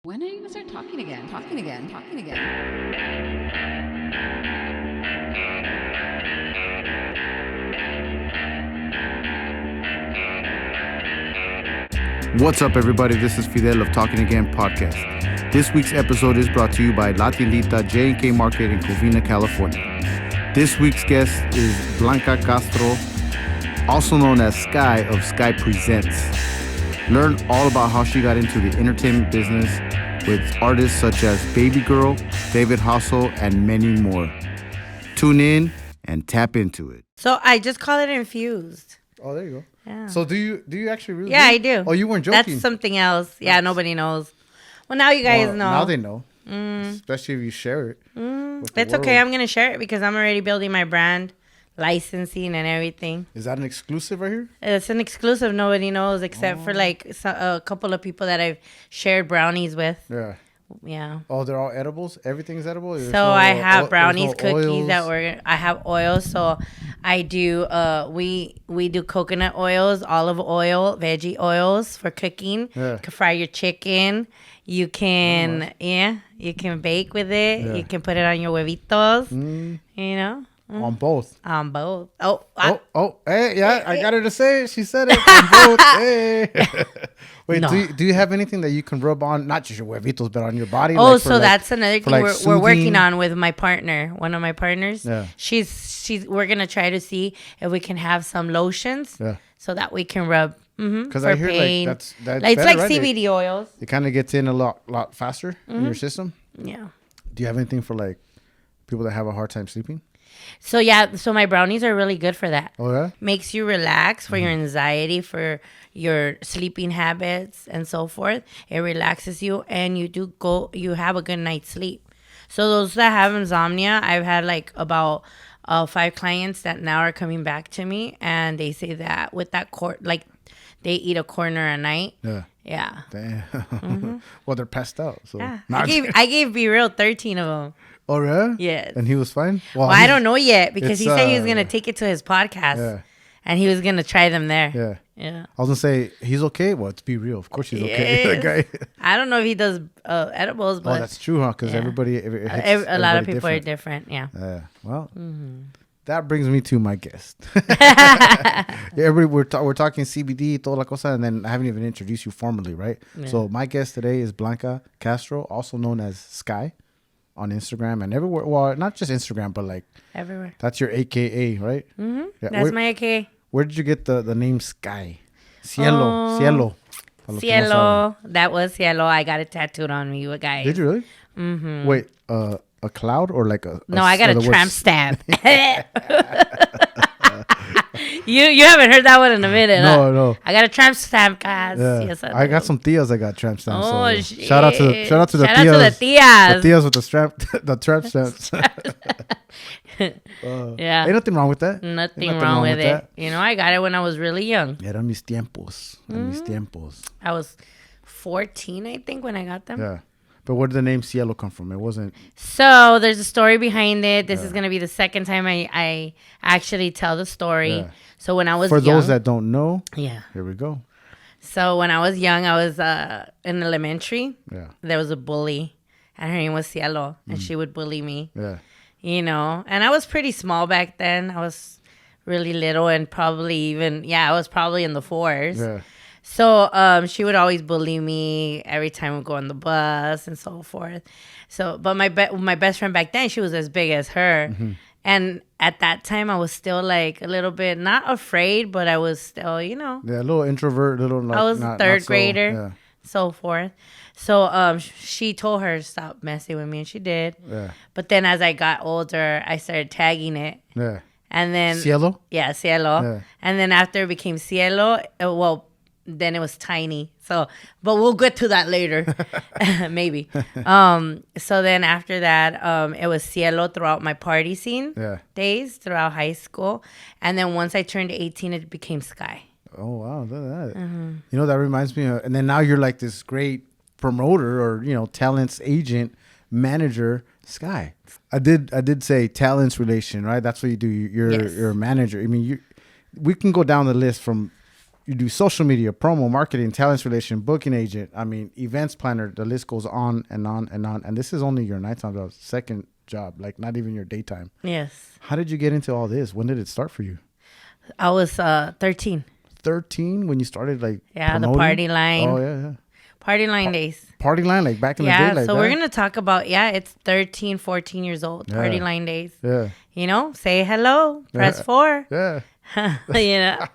When are you going to start talking again? Talking again? Talking again? What's up, everybody? This is Fidel of Talking Again podcast. This week's episode is brought to you by La Tiendita J&K Market in Covina, California. This week's guest is Blanca Castro, also known as Sky of Sky Presents. Learn all about how she got into the entertainment business with artists such as Baybee Gurl, David Jasso, and many more. Tune in and tap into it. So I just call it infused. Oh, there you go. Yeah. So do you actually really? Yeah, I do. Oh, you weren't joking. That's something else. Yeah, nobody knows. Well, now you guys know. Now they know. Especially if you share it. It's okay. I'm gonna share it because I'm already building my brand, licensing and everything. Is that an exclusive right here? It's an exclusive. Nobody knows except for like a couple of people that I've shared brownies with. Yeah. Yeah. Oh, they're all edibles? Everything's edible? So I have brownies, cookies I have oils. So I do we do coconut oils, olive oil, veggie oils for cooking. Yeah. You can fry your chicken. You can you can bake with it. Yeah. You can put it on your huevitos. You know? On both. On both. Hey, yeah, I got her to say it. She said it. On both. Hey. Wait, no. do you have anything that you can rub on, not just your huevitos, but on your body? Oh, like so that's another thing we're working on with my partner, one of my partners. Yeah. We're going to try to see if we can have some lotions so that we can rub. Because I hear pain. That's like, it's better, like right? CBD oils. It kind of gets in a lot faster in your system. Yeah. Do you have anything for like people that have a hard time sleeping? So my brownies are really good for that. Oh yeah? Makes you relax for your anxiety, for your sleeping habits and so forth. It relaxes you and you have a good night's sleep. So those that have insomnia, I've had like about 5 clients that now are coming back to me and they say that with that like they eat a corner a night. Yeah. Yeah. Damn. Well, they're passed out. So yeah. I gave Be Real 13 of them. Oh, yeah? Yes. And he was fine? Well, I don't know yet because he said he was going to take it to his podcast. Yeah. And he was going to try them there. Yeah. Yeah. I was going to say, he's okay? Well, it's Be Real. Of course he's okay. That guy. I don't know if he does edibles, but... Oh, that's true, huh? Because everybody... a lot of people are different, yeah. Well, that brings me to my guest. Everybody, we're talking CBD, toda la cosa, and then I haven't even introduced you formally, right? Yeah. So my guest today is Blanca Castro, also known as Sky on Instagram and everywhere. Well, not just Instagram, but like... everywhere. That's your AKA, right? Mm-hmm. Yeah. That's my AKA. Where did you get the name Sky? Cielo. Cielo. That was Cielo. I got it tattooed on me, you guys. Did you really? Mm-hmm. Wait, a cloud or like a... No, I got a tramp stamp. You haven't heard that one in a minute. No. I got a tramp stamp, guys. Yeah. Yes, I got some tias that got tramp stamps. Oh, so shout out to the tias. To the tias. The tias with the tramp stamps. Yeah. Ain't nothing wrong with that. Nothing wrong with it. That. You know, I got it when I was really young. Eran mis tiempos. I was 14, I think, when I got them. Yeah. But where did the name Cielo come from? It wasn't... So, there's a story behind it. This is going to be the second time I actually tell the story. Yeah. So, when I was young... For those that don't know... Yeah. Here we go. So, when I was young, I was in elementary. Yeah. There was a bully. And her name was Cielo. And she would bully me. Yeah. You know? And I was pretty small back then. I was really little and probably even... Yeah, I was probably in the 4s. Yeah. So she would always bully me every time we go on the bus and so forth. So, but my best friend back then, she was as big as her. Mm-hmm. And at that time, I was still like a little bit, not afraid, but I was still, you know. Yeah, a little introvert, like, I was a third grader, so forth. So she told her to stop messing with me, and she did. Yeah. But then as I got older, I started tagging it. Yeah. And then... Cielo? Yeah, Cielo. Yeah. And then after it became Cielo, then it was Tiny. So, but we'll get to that later. Maybe. So then after that, it was Cielo throughout my party scene days, throughout high school. And then once I turned 18, it became Sky. Oh, wow. Look at that. Mm-hmm. You know, that reminds me of, and then now you're like this great promoter or, you know, talents agent, manager, Sky. I did say talents relation, right? That's what you do. You're a manager. I mean, we can go down the list from you do social media, promo, marketing, talents relation, booking agent. I mean, events planner. The list goes on and on and on. And this is only your nighttime job, second job, like not even your daytime. Yes. How did you get into all this? When did it start for you? I was 13. 13 when you started like Yeah, promoting? the party line. Oh yeah. Party line days. Party line, like back in the day, Yeah, like so that? we're going to talk about, it's 13, 14 years old. Party line days. Yeah. You know, say hello, press 4. Yeah. You know,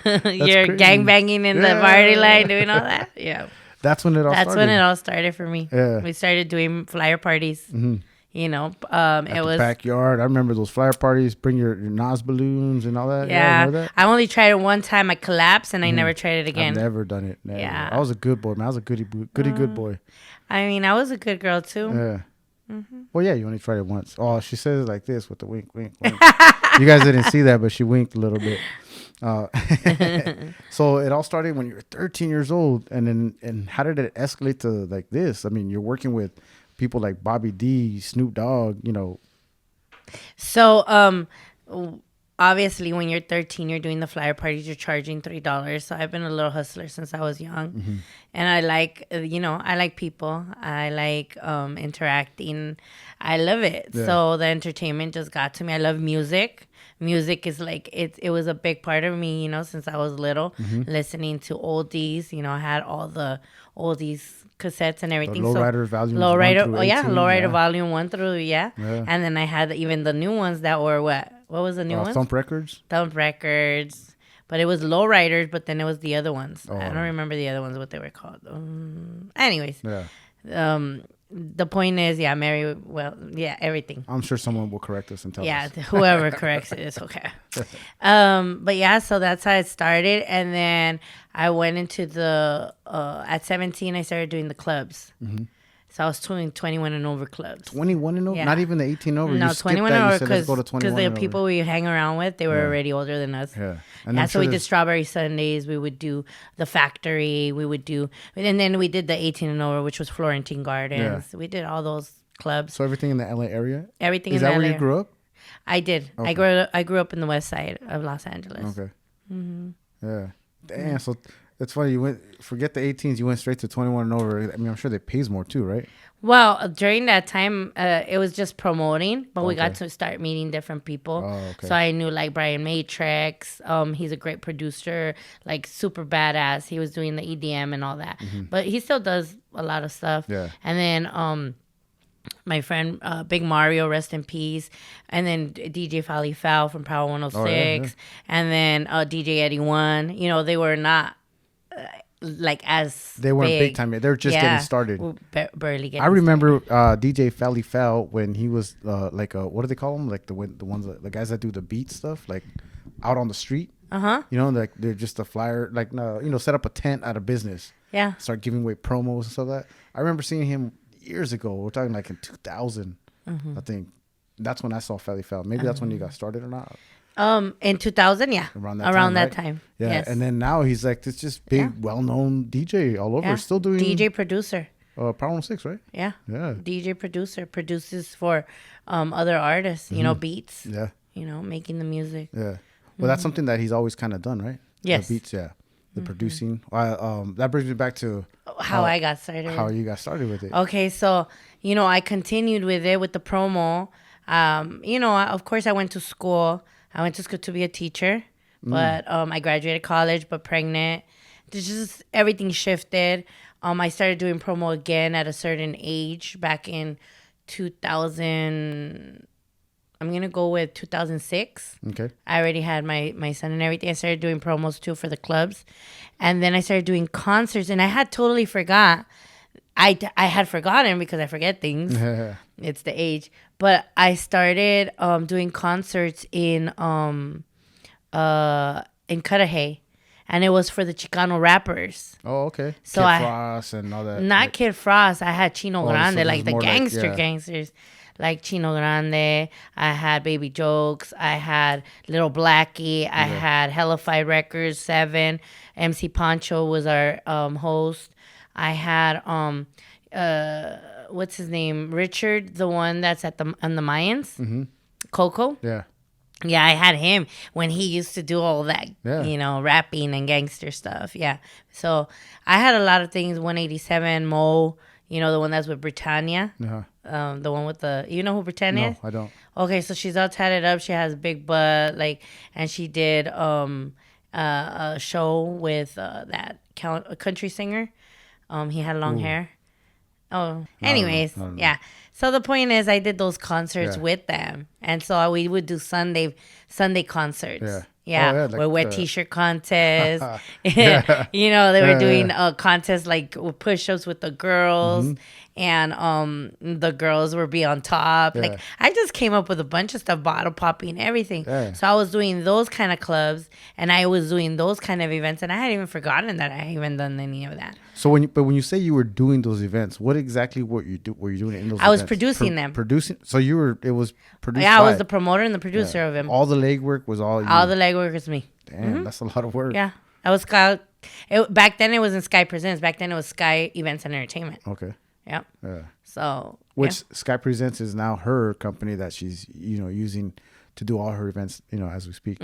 you're crazy. gangbanging in the party line, doing all that. Yeah. That's when it all started. That's when it all started for me. Yeah. We started doing flyer parties. Mm-hmm. You know, At it the was backyard. I remember those flyer parties. Bring your Nas balloons and all that. Yeah, remember that? I only tried it one time. I collapsed and I never tried it again. I've never done it. Never. Yeah. I was a good boy, man. I was a goody good boy. I mean, I was a good girl too. Yeah. Well, yeah, you only tried it once. Oh, she says it like this with the wink, wink, wink. You guys didn't see that, but she winked a little bit. So it all started when you were 13 years old, and how did it escalate to like this? I mean, you're working with people like Bobby D, Snoop Dogg, you know. So, obviously, when you're 13, you're doing the flyer parties. You're charging $3. So I've been a little hustler since I was young, and I like, I like people. I like interacting. I love it. Yeah. So the entertainment just got to me. I love music. Music is like it was a big part of me, since I was little, listening to oldies. I had all the oldies cassettes and everything. The Lowrider Volume 1 through 18. Lowrider Volume 1 through, and then I had even the new ones that were what was the new ones? Thump Records. Thump Records, but it was Lowriders, but then it was the other ones. I don't remember the other ones what they were called. Anyways, the point is, everything. I'm sure someone will correct us and tell us. Yeah, whoever corrects it is okay. But yeah, so that's how it started. And then I went into at 17, I started doing the clubs. So I was doing 21 and over clubs. 21 and over? Yeah. Not even the 18 over? No, you 21 and over because the over. people we hang around with, they were already older than us. Yeah. And so we did Strawberry Sundays. We would do The Factory. And then we did the 18 and over, which was Florentine Gardens. Yeah. We did all those clubs. So everything in the LA area? Everything in the LA. Is that where you grew up? I did. Okay. I grew up in the west side of Los Angeles. Okay. Yeah. Damn. So it's funny. You forget the 18s. You went straight to 21 and over. I mean, I'm sure they pays more too, right? Well, during that time, it was just promoting, but we got to start meeting different people. Oh, okay. So I knew like Brian Matrix. He's a great producer, like super badass. He was doing the EDM and all that, but he still does a lot of stuff. Yeah. And then my friend Big Mario, rest in peace, and then DJ Fally Foul from Power 106, and then DJ Eddie One. They were not like as they weren't big time yet. They were just getting started. Barely getting. I remember DJ Fally Foul when he was like what do they call them? Like the ones the guys that do the beat stuff, like out on the street. Like they're just a flyer, like set up a tent at a business. Yeah. Start giving away promos and stuff like that. I remember seeing him years ago. We're talking like in 2000. I think that's when I saw Fally Foul. Maybe that's when you got started or not. In 2000, yeah. Around that time. Yeah. Yes. And then now he's like this just big, well-known DJ all over. Yeah. Still doing DJ producer. Power 106, right? Yeah. Yeah. DJ producer produces for other artists, beats. Yeah. Making the music. Yeah. Well, that's something that he's always kind of done, right? Yes. The beats, yeah. The producing. That brings me back to how I got started. How you got started with it. Okay, so, I continued with it with the promo. Of course I went to school. I went to school to be a teacher, but I graduated college, but pregnant. Just everything shifted. I started doing promo again at a certain age back in 2000. I'm going to go with 2006. Okay. I already had my son and everything. I started doing promos too for the clubs. And then I started doing concerts, and I had totally forgot. I had forgotten because I forget things. It's the age. But I started doing concerts in Cudahy, and it was for the Chicano rappers. Oh, okay. So Kid Frost and all that. Not Kid Frost. I had Chino Grande, so like the gangsters. Like Chino Grande. I had Baby Jokes. I had Little Blackie. I had Hellified Records 7. MC Pancho was our host. I had what's his name? Richard, the one that's on the Mayans. Coco. Yeah. Yeah, I had him when he used to do all that, Yeah. rapping and gangster stuff. Yeah. So I had a lot of things. 187 Mo, the one that's with Britannia. The one with you know who Britannia is? No, I don't. Okay, so she's all tatted up. She has a big butt, and she did a show with that a country singer. He had long hair. Oh, anyways, I don't know. yeah. So the point is, I did those concerts Yeah. with them, and so we would do Sunday concerts. Yeah. Yeah, Oh, yeah, like we wear the- T-shirt contests. Yeah. They were Yeah, doing yeah. a contest like with push-ups with the girls, and the girls were be on top. Yeah. Like I just came up with a bunch of stuff, bottle popping, everything. Yeah. So I was doing those kind of clubs, and I was doing those kind of events, and I had even forgotten that I had even done any of that. So when you say you were doing those events, what exactly were you doing in those? I was events? producing them. Producing. So it was produced. Yeah, I was by- the promoter and the producer of him. All the legwork was all you. All the legwork was me. Damn, that's a lot of work. Yeah, I was Sky. Back then, it wasn't Sky Presents. Back then, it was Sky Events and Entertainment. Okay. Yep. Yeah. So, Which Sky Presents is now her company that she's using to do all her events as we speak.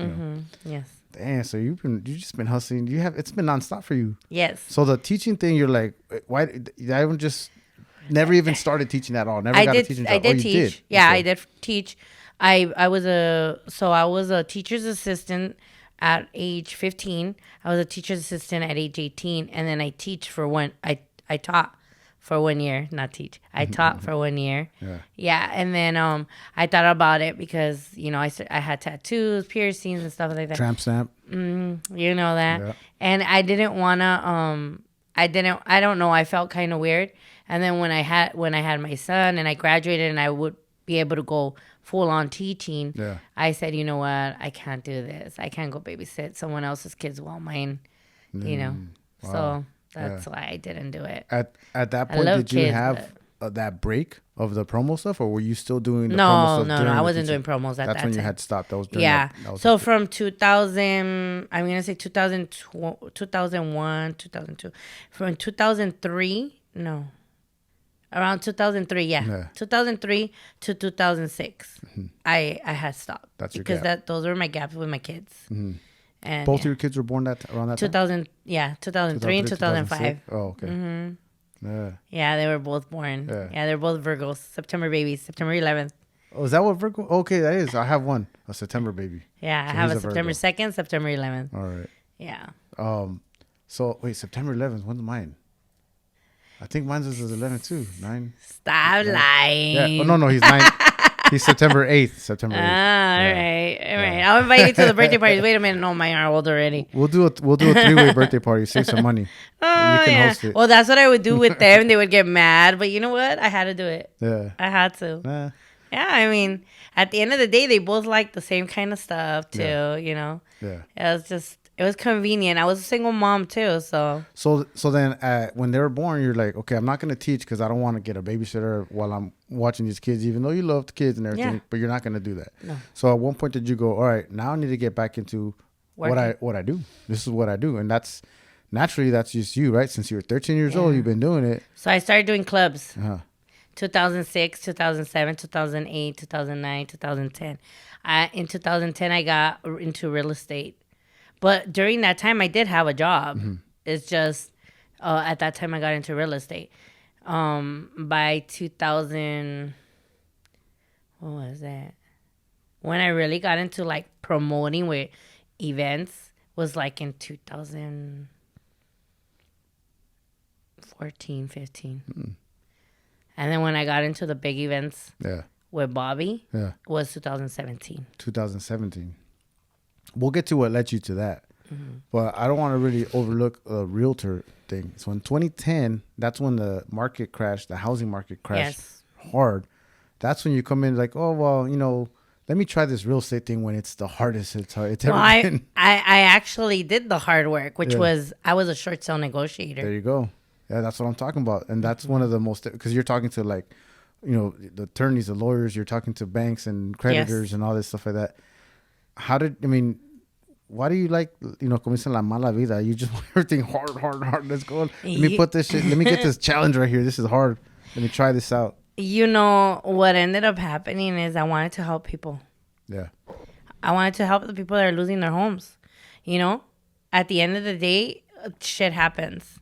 yes, Damn. So you've just been hustling. It's been nonstop for you. yes. So the teaching thing, you're like, why? I haven't just never even started teaching at all. Never I got did. a teaching job. I did you teach. did. Yeah, Okay. I did teach. I was a teacher's assistant at age 15. I was a teacher's assistant at age 18, and then I taught for 1 year, not teach. I taught for 1 year. Yeah. Yeah, and then I thought about it because I had tattoos, piercings, and stuff like that. Tramp stamp. You know that. Yeah. And I didn't wanna I don't know, I felt kind of weird. And then when I had my son and I graduated and I would be able to go full on teaching, Yeah. I said, you know what, I can't do this. I can't go babysit someone else's kids while mine, Wow. So that's why I didn't do it. At that I point, love did you kids, have that break of the promo stuff, or were you still doing the promo No, stuff? no, during I the wasn't teaching? doing promos at that That's when you time. had stopped. That was during Yeah. that was So from 2000, I'm going to say 2001, 2002. From 2003, no. Around 2003, Yeah. 2003 to 2006. I had stopped. That's your because gap. those were my gaps with my kids. And both of your kids were born around that time? 2003 and 2005. 2006? Oh, okay. Yeah. Yeah, they were both born. Yeah. Yeah, they're both Virgos. September babies, September 11th. Oh, is that what Virgo? Okay, that is. I have one, a September baby. Yeah, So I have he's a September Virgo. 2nd, September 11th. All right. Yeah. So wait, September 11th. When's mine? I think mine's is the 11th too. 9. Stop lying. Yeah. Oh no, he's 9. He's September 8th. September 8th. All right. I'll invite you to the birthday parties. Wait a minute. No, mine are old already. We'll do a 3-way birthday party. Save some money. Oh, you can yeah. host it. Well, that's what I would do with them. They would get mad. But you know what? I had to do it. Yeah. I had to. Nah. Yeah, I mean, at the end of the day, they both like the same kind of stuff, too, Yeah. Yeah. Yeah. It was convenient. I was a single mom, too, so. So then when they were born, you're like, okay, I'm not going to teach because I don't want to get a babysitter while I'm watching these kids, even though you love the kids and everything, Yeah. but you're not going to do that. No. So at one point did you go, all right, now I need to get back into what I do. This is what I do. And that's just you, right? Since you were 13 years old, you've been doing it. So I started doing clubs. Uh-huh. 2006, 2007, 2008, 2009, 2010. In 2010, I got into real estate. But during that time, I did have a job. It's just at that time I got into real estate. By 2000, what was that? When I really got into like promoting with events was like in 2014, 15. And then when I got into the big events with Bobby, was 2017. 2017. We'll get to what led you to that. But I don't want to really overlook a realtor thing. So in 2010, that's when the market crashed, the housing market crashed hard. That's when you come in like, oh, well, let me try this real estate thing when it's the hardest it's ever been. I actually did the hard work, which was I was a short sale negotiator. There you go. Yeah, that's what I'm talking about. And that's one of the most, because you're talking to like, the attorneys, the lawyers, you're talking to banks and creditors and all this stuff like that. Why do you like, como dicen la mala vida? You just want everything hard. Let's go. Let me put this shit, let me get this challenge right here. This is hard. Let me try this out. What ended up happening is I wanted to help people. Yeah. I wanted to help the people that are losing their homes. You know, at the end of the day, shit happens.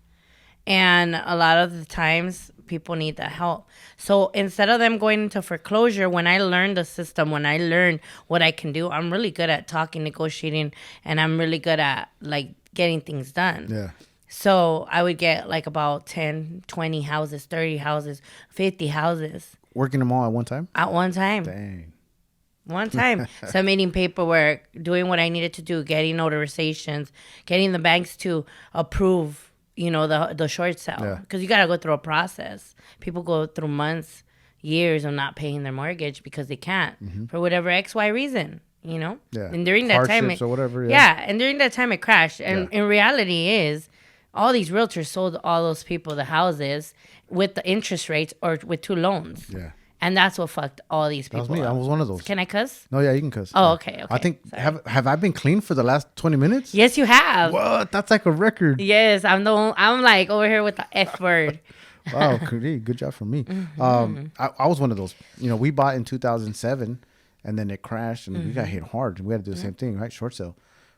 And a lot of the times people need that help. So instead of them going into foreclosure, when I learned the system, when I learned what I can do, I'm really good at talking, negotiating, and I'm really good at like getting things done. Yeah. So I would get like about 10, 20 houses, 30 houses, 50 houses. Working them all at one time? At one time. Dang. One time. Submitting paperwork, doing what I needed to do, getting notarizations, getting the banks to approve, the short sale. Because you got to go through a process. People go through months, years of not paying their mortgage because they can't for whatever XY reason, Yeah. And during that time, or whatever. And during that time it crashed. And in reality is, all these realtors sold all those people the houses with the interest rates or with 2 loans. Yeah. And that's what fucked all these people. That was me. up. I was one of those. Can I cuss? No, yeah, you can cuss. Oh, okay. I think, have I been clean for the last 20 minutes? Yes, you have. What? That's like a record. Yes, I'm like over here with the F word. Wow, good job for me. I was one of those. We bought in 2007, and then it crashed, and we got hit hard. And we had to do the same thing, right? Short sale.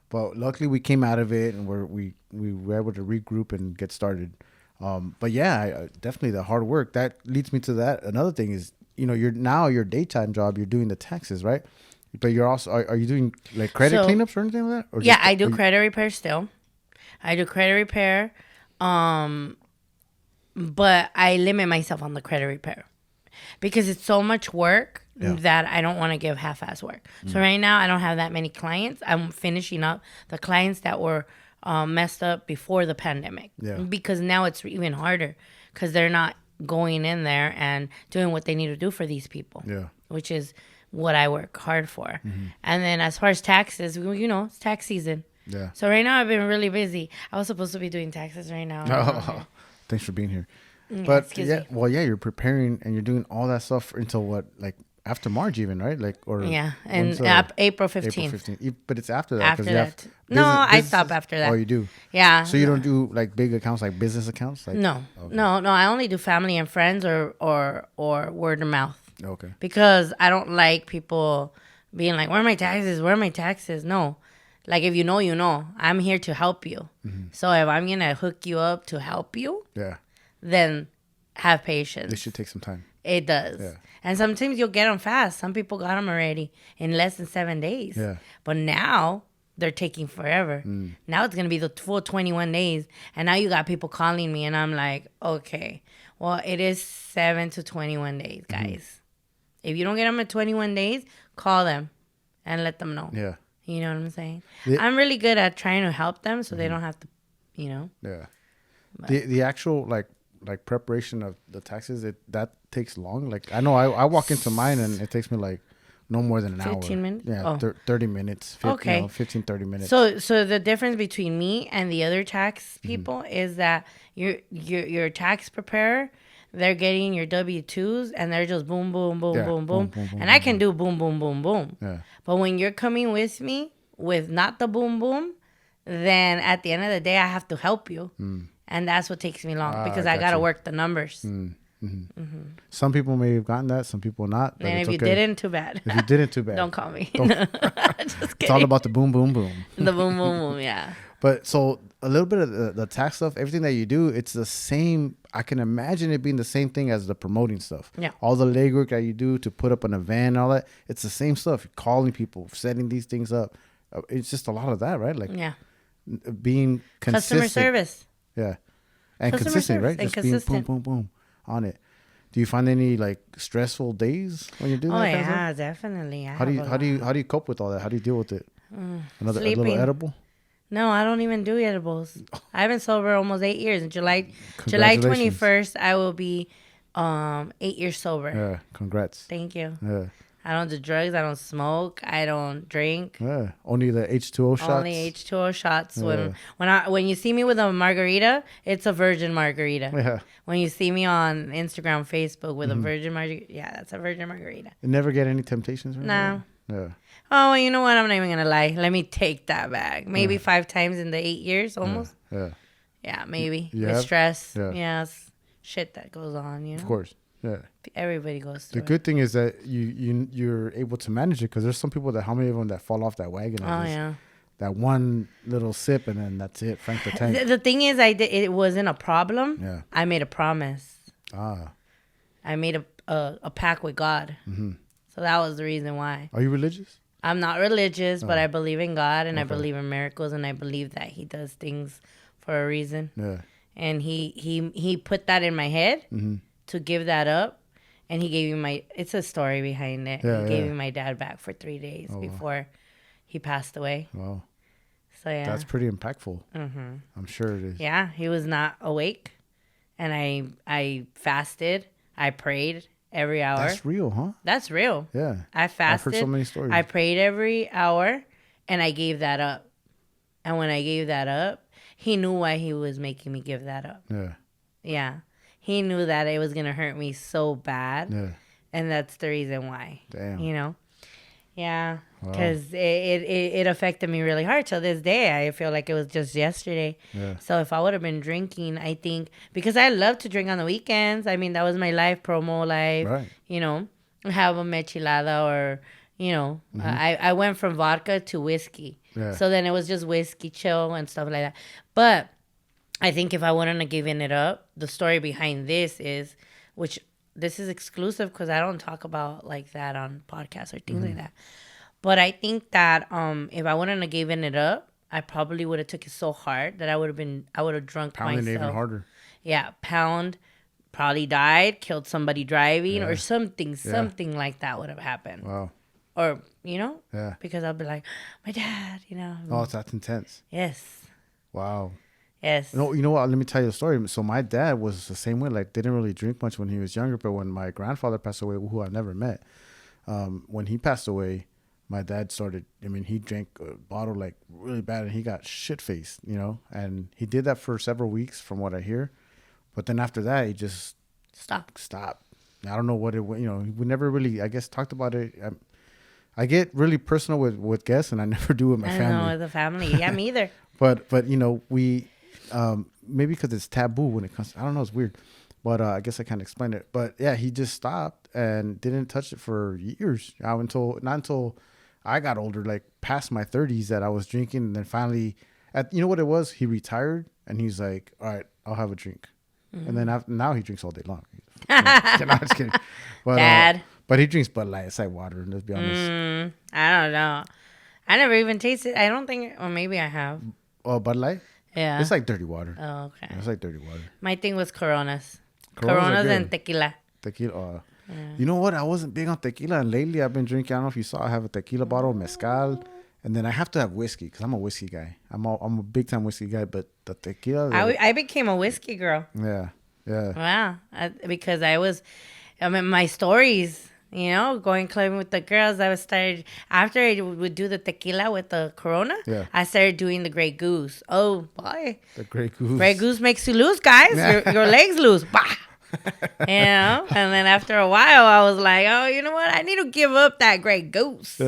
But luckily, we came out of it, and we were able to regroup and get started. But yeah, definitely the hard work. That leads me to that. Another thing is, your daytime job, you're doing the taxes, right? But you're also, are you doing like credit cleanups or anything like that? Or yeah, I do credit repair still. I do credit repair. But I limit myself on the credit repair because it's so much work that I don't want to give half-ass work. So right now I don't have that many clients. I'm finishing up the clients that were messed up before the pandemic because now it's even harder because they're not going in there and doing what they need to do for these people, which is what I work hard for. And then as far as taxes, it's tax season. Yeah. So right now I've been really busy. I was supposed to be doing taxes right now. Oh, thanks for being here. But you're preparing and you're doing all that stuff until what, like after March even, right? Like and April 15th. But it's after that. After that. I stop after that. Oh, you do? Yeah. So you don't do like big accounts, like business accounts? Like, no. Okay. No. I only do family and friends or word of mouth. Okay. Because I don't like people being like, where are my taxes? Where are my taxes? No. Like, if you know, you know. I'm here to help you. So if I'm going to hook you up to help you, then have patience. This should take some time. It does. Yeah. And sometimes you'll get them fast. Some people got them already in less than 7 days. Yeah. But now they're taking forever. Now it's going to be the full 21 days. And now you got people calling me and I'm like, okay, well, it is 7 to 21 days, guys. If you don't get them in 21 days, call them and let them know. Yeah. You know what I'm saying? I'm really good at trying to help them so they don't have to, Yeah. But the actual, like preparation of the taxes, that takes long. Like, I know I walk into mine and it takes me like no more than an 15 hour. 15 minutes? Yeah, 30 minutes. 15, 30 minutes. So the difference between me and the other tax people is that your tax preparer, they're getting your W-2s and they're just boom, boom, boom, boom, boom. And I can do boom, boom, boom, boom. Yeah. But when you're coming with me with not the boom, boom, then at the end of the day, I have to help you. And that's what takes me long because I got to work the numbers. Some people may have gotten that, some people not. And if you didn't, too bad. If you didn't, too bad. Don't call me. Just kidding. It's all about the boom, boom, boom. The boom, boom, boom, yeah. But so a little bit of the tax stuff, everything that you do, it's the same. I can imagine it being the same thing as the promoting stuff. Yeah. All the legwork that you do to put up an event and all that, it's the same stuff. You're calling people, setting these things up. It's just a lot of that, right? Like being consistent. Customer service. Yeah. And consistent, right? And just being boom, boom, boom on it. Do you find any like stressful days when you do that? Oh yeah, definitely. How do you cope with all that? How do you deal with it? A little edible? No, I don't even do edibles. I've been sober almost 8 years. In July 21st, I will be 8 years sober. Yeah, congrats. Thank you. Yeah. I don't do drugs. I don't smoke. I don't drink. Yeah, only the H2O shots. Only H2O shots. Yeah. When you see me with a margarita, it's a virgin margarita. Yeah. When you see me on Instagram, Facebook with a virgin margarita, that's a virgin margarita. You never get any temptations? Right? No. Yeah. Oh, well, you know what? I'm not even gonna lie. Let me take that back. Maybe 5 times in the 8 years, almost. Yeah. Yeah, maybe with stress. Yeah. Shit that goes on. Of course. Yeah. Everybody goes through The good thing is that you're able to manage it, because there's some people that, how many of them that fall off that wagon? Oh, yeah. That one little sip and then that's it. Frank the Tank. The thing is, it wasn't a problem. Yeah. I made a promise. Ah. I made a pact with God. Mm-hmm. So that was the reason why. Are you religious? I'm not religious, but I believe in God, and I Okay. believe in miracles, and I believe that He does things for a reason. Yeah. And he put that in my head to give that up. And he gave me it's a story behind it. Yeah, He gave yeah. me my dad back for 3 days Oh, wow. before he passed away. Wow. So, yeah. That's pretty impactful. Mm-hmm. I'm sure it is. Yeah, he was not awake. And I fasted. I prayed every hour. That's real, huh? That's real. Yeah. I fasted. I've heard so many stories. I prayed every hour, and I gave that up. And when I gave that up, he knew why he was making me give that up. Yeah. Yeah. He knew that it was going to hurt me so bad. Yeah. And that's the reason why. Damn. You know? Yeah. Wow. Because it affected me really hard. Till this day, I feel like it was just yesterday. Yeah. So if I would have been drinking, I think, because I love to drink on the weekends. I mean, that was my life, promo life. Right. You know, have a mechilada or, you know, I went from vodka to whiskey. Yeah. So then it was just whiskey chill and stuff like that. But I think if I wouldn't have given it up, the story behind this is, which this is exclusive because I don't talk about like that on podcasts or things like that. But I think that if I wouldn't have given it up, I probably would have took it so hard that I would have drunk Pounding myself. even harder. Yeah, pound, probably died, killed somebody driving or something like that would have happened. Wow. Or, you know? Yeah. Because I'll be like, my dad, you know. Oh, that's intense. Yes. Wow. Yes. No, you know what? Let me tell you a story. So my dad was the same way. Like, didn't really drink much when he was younger. But when my grandfather passed away, who I never met, when he passed away, my dad started. I mean, he drank a bottle like really bad, and he got shit faced. You know, and he did that for several weeks, from what I hear. But then after that, he just stopped. I don't know what it. You know, we never really, I guess, talked about it. I get really personal with guests, and I never do with my family. I know, with the family. Yeah, me either. But you know, we maybe because it's taboo when it comes. I don't know. It's weird, but I guess I can't explain it. But yeah, he just stopped and didn't touch it for years. Not until I got older, like past my 30s, that I was drinking. And then finally, you know what it was? He retired, and he's like, "All right, I'll have a drink." And then now he drinks all day long. No, I'm just kidding. But, Dad. But he drinks Bud Light. It's like water. Let's be honest. I don't know. I never even tasted. I don't think, or maybe I have. Oh, Bud Light. Yeah. It's like dirty water. Oh, okay. It's like dirty water. My thing was Coronas. Coronas are Coronas good. and tequila. Tequila. You know what? I wasn't big on tequila, and lately I've been drinking. I don't know if you saw. I have a tequila bottle of mezcal, and then I have to have whiskey because I'm a whiskey guy. I'm a big time whiskey guy, but the tequila. I became a whiskey girl. Yeah. Wow. Because my stories, you know, going clubbing with the girls, after I would do the tequila with the Corona, Yeah. I started doing the Grey Goose. Oh, boy. The Grey Goose. Grey Goose makes you loose, guys. Your legs loose. Bah! You know? And then after a while, I was like, oh, you know what? I need to give up that Grey Goose.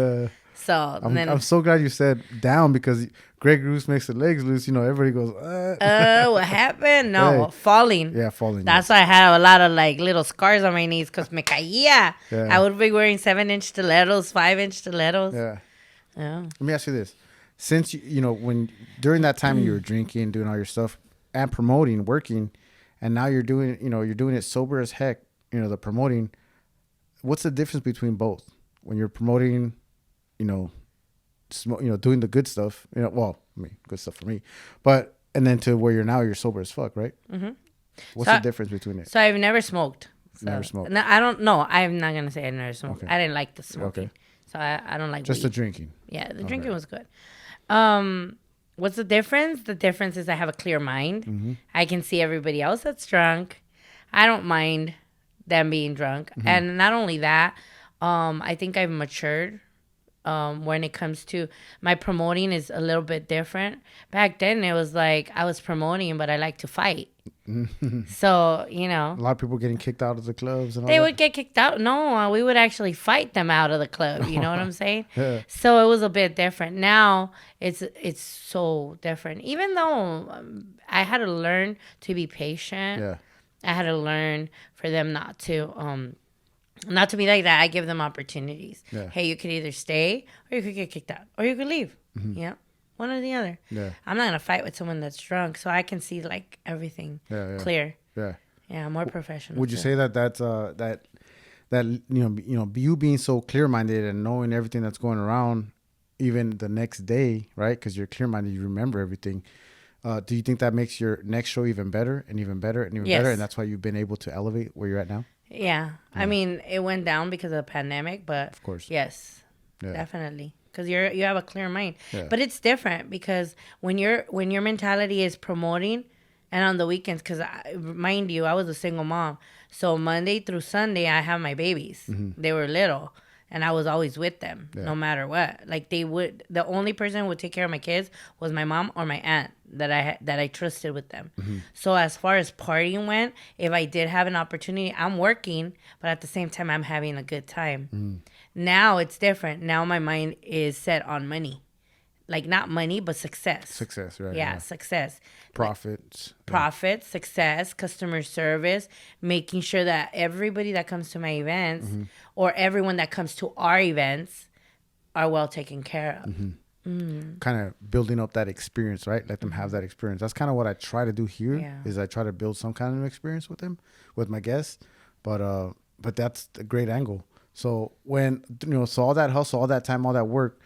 So I'm so glad you said down, because Grey Goose makes the legs loose. You know, everybody goes, what happened? No, Hey. falling. Yeah, falling. That's why I had a lot of like little scars on my knees because me caía. Yeah. I would be wearing 7-inch stilettos, 5-inch stilettos. Yeah. Yeah. Let me ask you this: since you know, when during that time you were drinking, doing all your stuff, and promoting, working, and now you're doing it sober as heck. You know, the promoting. What's the difference between both? When you're promoting, doing the good stuff. Good stuff for me, and then to where you're sober as fuck, right? Mm-hmm. What's the difference between it? So I've never smoked. Never smoked. No, I don't know. I'm not gonna say I never smoked. Okay. I didn't like the smoking. Okay. So I don't like Just weed. the drinking. Yeah, the drinking was good. What's the difference? The difference is I have a clear mind. Mm-hmm. I can see everybody else that's drunk. I don't mind them being drunk. Mm-hmm. And not only that, I think I've matured when it comes to my promoting is a little bit different. Back then, it was like I was promoting, but I like to fight. So, A lot of people getting kicked out of the clubs and all they that. would get kicked out. No, we would actually fight them out of the club. You know what I'm saying? Yeah. So it was a bit different. Now it's so different. Even though I had to learn to be patient Yeah. I had to learn for them not to be like that. I give them opportunities. Yeah. Hey, you could either stay or you could get kicked out or you could leave. Yeah. One or the other. Yeah. I'm not going to fight with someone that's drunk, so I can see like everything clear. Yeah. Yeah, more professional. Would you say that that's that you being so clear-minded and knowing everything that's going around, even the next day, right? Because you're clear-minded, you remember everything. Do you think that makes your next show even better and even better and even better, and that's why you've been able to elevate where you're at now? Yeah. I mean, it went down because of the pandemic, but of course, yes, definitely, because you have a clear mind. Yeah. But it's different because when your mentality is promoting, and on the weekends, because mind you, I was a single mom, so Monday through Sunday I have my babies. They were little. And I was always with them, no matter what. Like the only person who would take care of my kids was my mom or my aunt that I trusted with them. So as far as partying went, if I did have an opportunity, I'm working, but at the same time, I'm having a good time. Now it's different. Now my mind is set on money. Like not money, but success. Success, right? Yeah, success. Profits. Profits, success, customer service, making sure that everybody that comes to my events or everyone that comes to our events are well taken care of. Kind of building up that experience, right? Let them have that experience. That's kind of what I try to do here. Is I try to build some kind of experience with them, with my guests. But that's a great angle. So when, so all that hustle, all that time, all that work,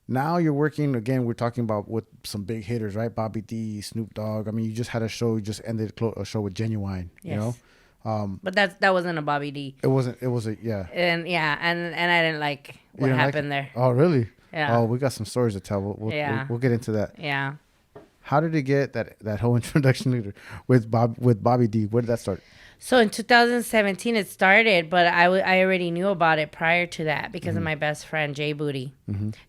now you're working again. We're talking about with some big hitters, right? Bobby D, Snoop Dogg. I mean, you just had a show. You just ended a show with Genuine. Yes. You know, but that wasn't a Bobby D. It wasn't. It was a And I didn't like what happened there. Oh, really? Yeah. Oh, we got some stories to tell. We'll get into that. Yeah. How did it get that whole introduction leader with Bobby D? Where did that start? So in 2017 it started, but I already knew about it prior to that because of my best friend Jay Booty.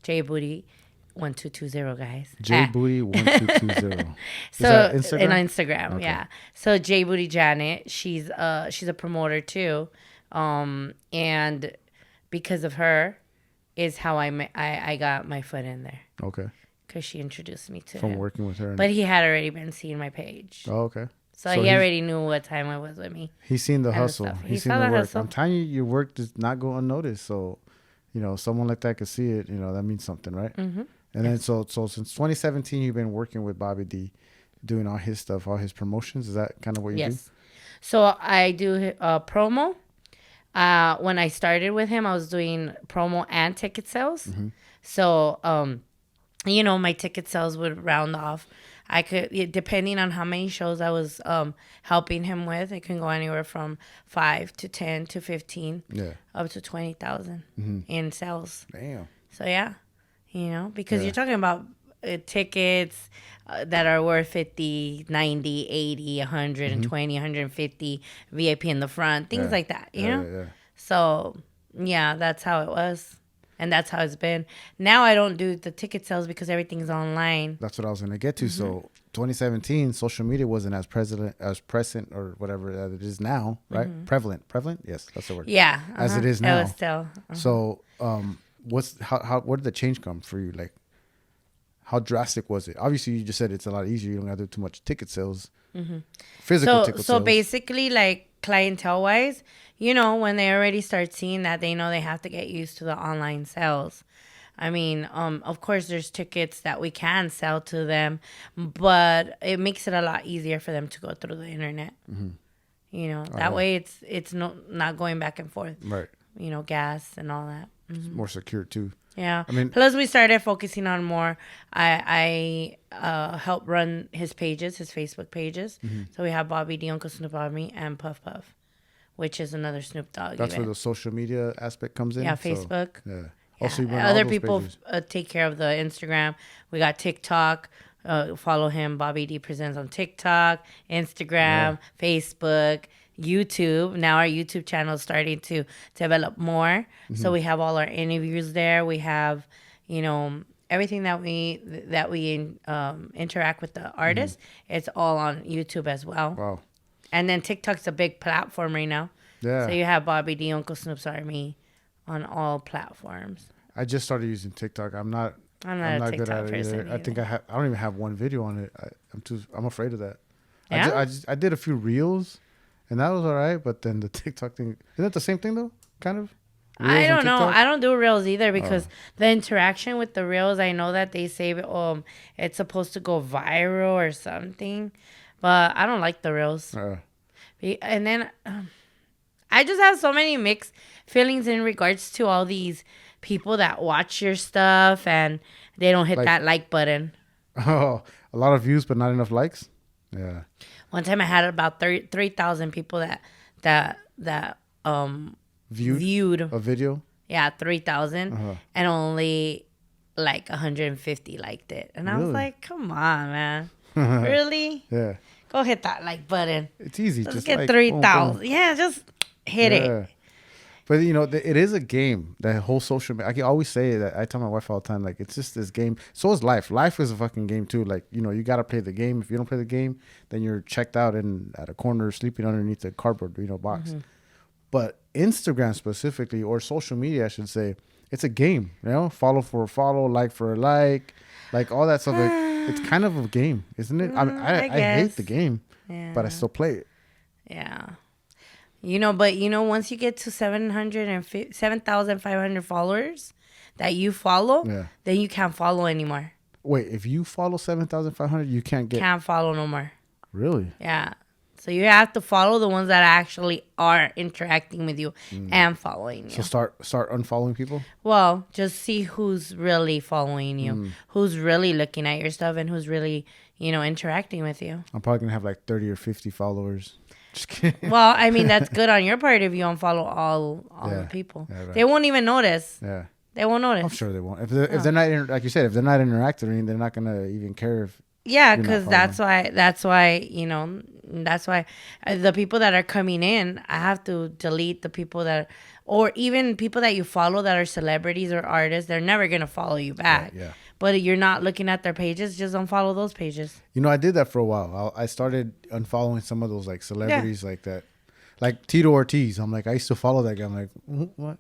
Jay Booty 1220, guys. Jay Booty 1220. So Instagram? in Instagram, Okay. yeah. So Jay Booty Janet, she's a promoter too, and because of her, is how I got my foot in there. Okay. Because she introduced me to From him. working with her. But he had already been seeing my page. Oh, okay. So he already knew what time it was with me. He's seen the and hustle. stuff. He's He seen saw the the work. hustle. I'm telling you, your work does not go unnoticed. So, someone like that could see it. That means something, right? And then so since 2017, you've been working with Bobby D, doing all his stuff, all his promotions. Is that kind of what you do? Yes. So I do promo. When I started with him, I was doing promo and ticket sales. So, my ticket sales would round off. I could, depending on how many shows I was helping him with, it can go anywhere from 5 to 10 to 15, up to 20,000 in sales. Damn. So yeah, because you're talking about tickets that are worth 50, 90, 80, 120, 150, VIP in the front, things like that, you know? Yeah. So yeah, that's how it was. And that's how it's been. Now I don't do the ticket sales because everything's online. That's what I was going to get to. So 2017, social media wasn't as present or whatever that it is now, right? Prevalent. Yes, that's the word. Yeah. As it is now. It was still. So where did the change come for you? Like, how drastic was it? Obviously, you just said it's a lot easier. You don't have to do too much ticket sales. Physical ticket sales. So basically, like clientele-wise, when they already start seeing that, they know they have to get used to the online sales. I mean, of course, there's tickets that we can sell to them, but it makes it a lot easier for them to go through the internet. That way it's not going back and forth. Right. Gas and all that. It's more secure too. Yeah. I mean, plus we started focusing on more. I help run his pages, his Facebook pages. So we have Bobby D, Uncle Snoop Army, and Puff Puff, which is another Snoop Dogg. That's where the social media aspect comes in. Yeah, Facebook. So, yeah. Yeah. Also, Other people take care of the Instagram. We got TikTok. Follow him. Bobby D Presents on TikTok, Instagram, Facebook, YouTube. Now our YouTube channel is starting to develop more. So we have all our interviews there. We have, everything that we interact with the artists. It's all on YouTube as well. Wow. And then TikTok's a big platform right now. Yeah. So you have Bobby D, Uncle Snoop's Army on all platforms. I just started using TikTok. I'm not a good TikTok at it person either. I either. think I don't even have one video on it. I'm afraid of that. Yeah? I did a few reels, And that was all right. But then the TikTok thing, isn't that the same thing though? Kind of. I don't know. I don't do reels either because the interaction with the reels, I know that they say it's supposed to go viral or something, but I don't like the reels. And then I just have so many mixed feelings in regards to all these people that watch your stuff and they don't hit that like button. Oh, a lot of views, but not enough likes. Yeah. One time I had about 3,000 people that viewed a video. Yeah, 3,000, and only like 150 liked it, and I was like, "Come on, man, really? Yeah, go hit that like button. It's easy. Just just get like, 3,000. Yeah, just hit it." But it is a game. That whole social media. I can always say that. I tell my wife all the time, like, it's just this game. So is life. Life is a fucking game too. Like, you gotta play the game. If you don't play the game, then you're checked out and at a corner sleeping underneath a cardboard box. Mm-hmm. But Instagram specifically, or social media, I should say, it's a game. Follow for a follow, like for a like all that stuff. It's kind of a game, isn't it? I hate the game, but I still play it. Yeah. But once you get to 7,500 followers that you follow, then you can't follow anymore. Wait, if you follow 7,500, you can't follow no more. Really? Yeah. So you have to follow the ones that actually are interacting with you and following you. So start unfollowing people? Well, just see who's really following you, who's really looking at your stuff, and who's really, interacting with you. I'm probably going to have like 30 or 50 followers. Just kidding. Well, I mean, that's good on your part if you unfollow all the people. Yeah, right. They won't even notice. Yeah. They won't notice. I'm sure they won't. If they're not, like you said, if they're not interacting, they're not going to even care if... Yeah, because that's why the people that are coming in, I have to delete the people or even people that you follow that are celebrities or artists. They're never going to follow you back. Yeah. But you're not looking at their pages, just unfollow those pages. I did that for a while. I started unfollowing some of those like celebrities like that. Like Tito Ortiz. I'm like, I used to follow that guy. I'm like, what?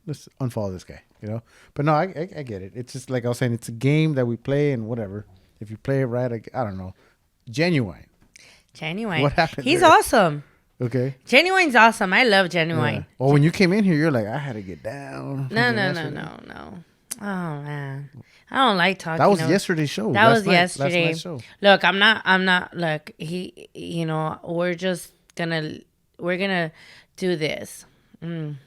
Let's unfollow this guy, But no, I get it. It's just like I was saying, it's a game that we play and whatever. If you play it right, I don't know. Genuine. What happened? He's awesome. Okay. Genuine's awesome. I love Genuine. Yeah. Well, when you came in here, you're like, I had to get down. No. Oh, man. I don't like talking. That was yesterday's show. That was yesterday. Last night's show. Look, I'm not, look, we're gonna do this. I'm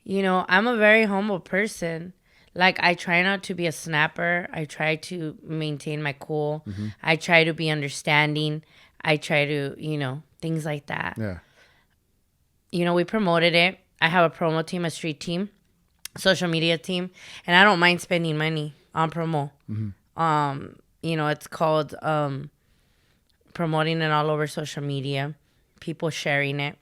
a very humble person. Like, I try not to be a snapper. I try to maintain my cool. Mm-hmm. I try to be understanding. I try to, things like that. Yeah. We promoted it. I have a promo team, a street team, social media team, and I don't mind spending money on promo. Mm-hmm. It's called promoting it all over social media, people sharing it.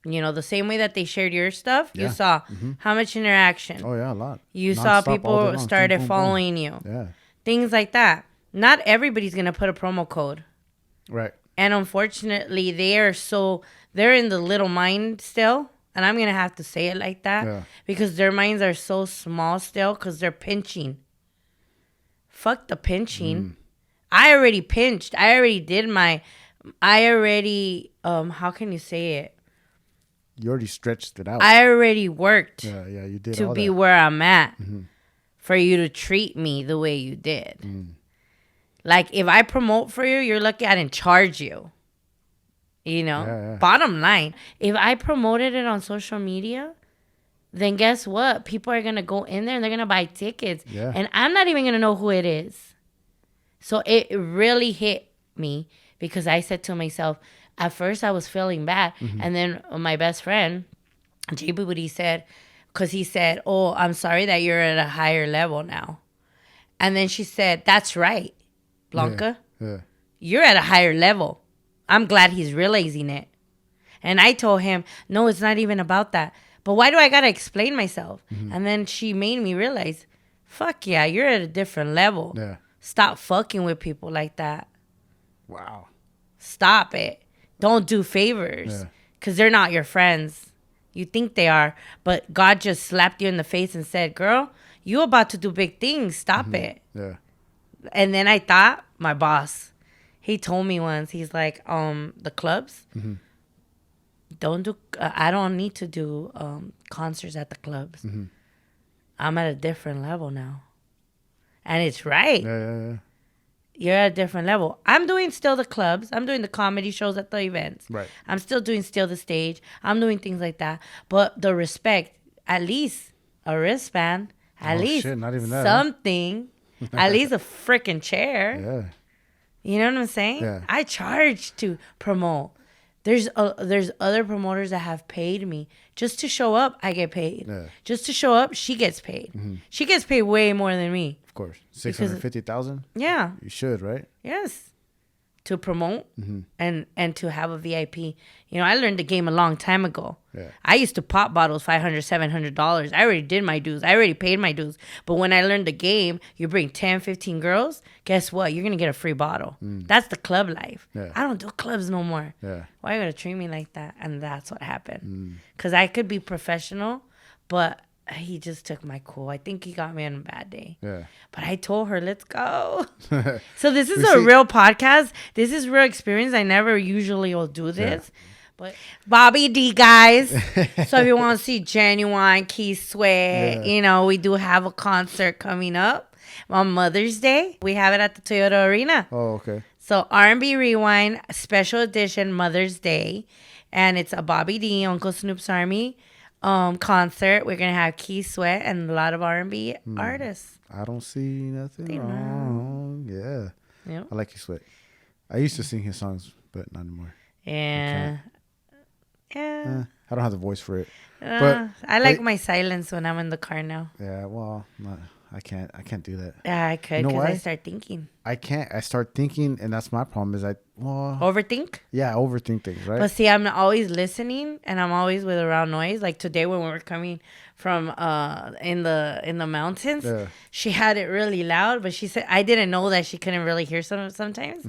The same way that they shared your stuff, you saw how much interaction. Oh, yeah, a lot. You saw people started following you. Yeah. Things like that. Not everybody's going to put a promo code. Right. And unfortunately, they're in the little mind still. And I'm going to have to say it like that. Because their minds are so small still because they're pinching. Fuck the pinching. I already pinched. I already did how can you say it? You already stretched it out. I already worked. Yeah, you did. To be where I'm at, for you to treat me the way you did. Like, if I promote for you, you're lucky I didn't charge you. Bottom line, if I promoted it on social media, then guess what? People are gonna go in there and they're gonna buy tickets, and I'm not even gonna know who it is. So it really hit me because I said to myself. At first, I was feeling bad. And then my best friend, JB, said, because he said, oh, I'm sorry that you're at a higher level now. And then she said, that's right, Blanca. Yeah. You're at a higher level. I'm glad he's realizing it. And I told him, no, it's not even about that. But why do I got to explain myself? And then she made me realize, fuck yeah, you're at a different level. Yeah. Stop fucking with people like that. Wow. Stop it. Don't do favors because they're not your friends. You think they are, but God just slapped you in the face and said, girl, you about to do big things. Stop it. Yeah. And then I thought my boss, he told me once, he's like, the clubs, don't do. I don't need to do concerts at the clubs. Mm-hmm. I'm at a different level now, and it's right. Yeah. You're at a different level. I'm doing still the clubs. I'm doing the comedy shows at the events. Right. I'm still doing still the stage. I'm doing things like that. But the respect, at least a wristband, at least shit, not even that, something, at least a freaking chair. Yeah. You know what I'm saying? Yeah. I charge to promote. There's other promoters that have paid me just to show up. I get paid. Yeah. Just to show up, she gets paid. Mm-hmm. She gets paid way more than me. Of course. 650,000? Yeah. You should, right? Yes. To promote Mm-hmm. and to have a VIP. You know, I learned the game a long time ago. Yeah. I used to pop bottles $500, $700. I already did my dues. I already paid my dues. But when I learned the game, you bring 10, 15 girls, guess what? You're going to get a free bottle. That's the club life. Yeah. I don't do clubs no more. Yeah. Why you got to treat me like that? And that's what happened. Because I could be professional, but he just took my cool. I think he got me on a bad day. Yeah. But I told her, let's go. So this is You a see- real podcast. This is real experience. I never usually will do this. But Bobby D, guys. So if you want to see Genuine, Keith Sweat, you know, we do have a concert coming up on Mother's Day. We have it at the Toyota Arena. Oh, okay. So R&B Rewind, special edition Mother's Day. And it's a Bobby D, Uncle Snoop's Army concert. We're going to have Keith Sweat and a lot of R&B artists. I don't see nothing wrong. Yeah. Yep. I like his sweat. I used to sing his songs, but not anymore. Yeah. Yeah. I don't have the voice for it. But I like my silence when I'm in the car now. yeah, well, I can't do that. Yeah, I could You know because I why? start thinking. I can't. I start thinking, and that's my problem. Is I Overthink? yeah, I overthink things, right? But see, I'm always listening and I'm always with around noise. Like today when we were coming from in the mountains, Yeah. she had it really loud, but she said I didn't know that she couldn't really hear sometimes.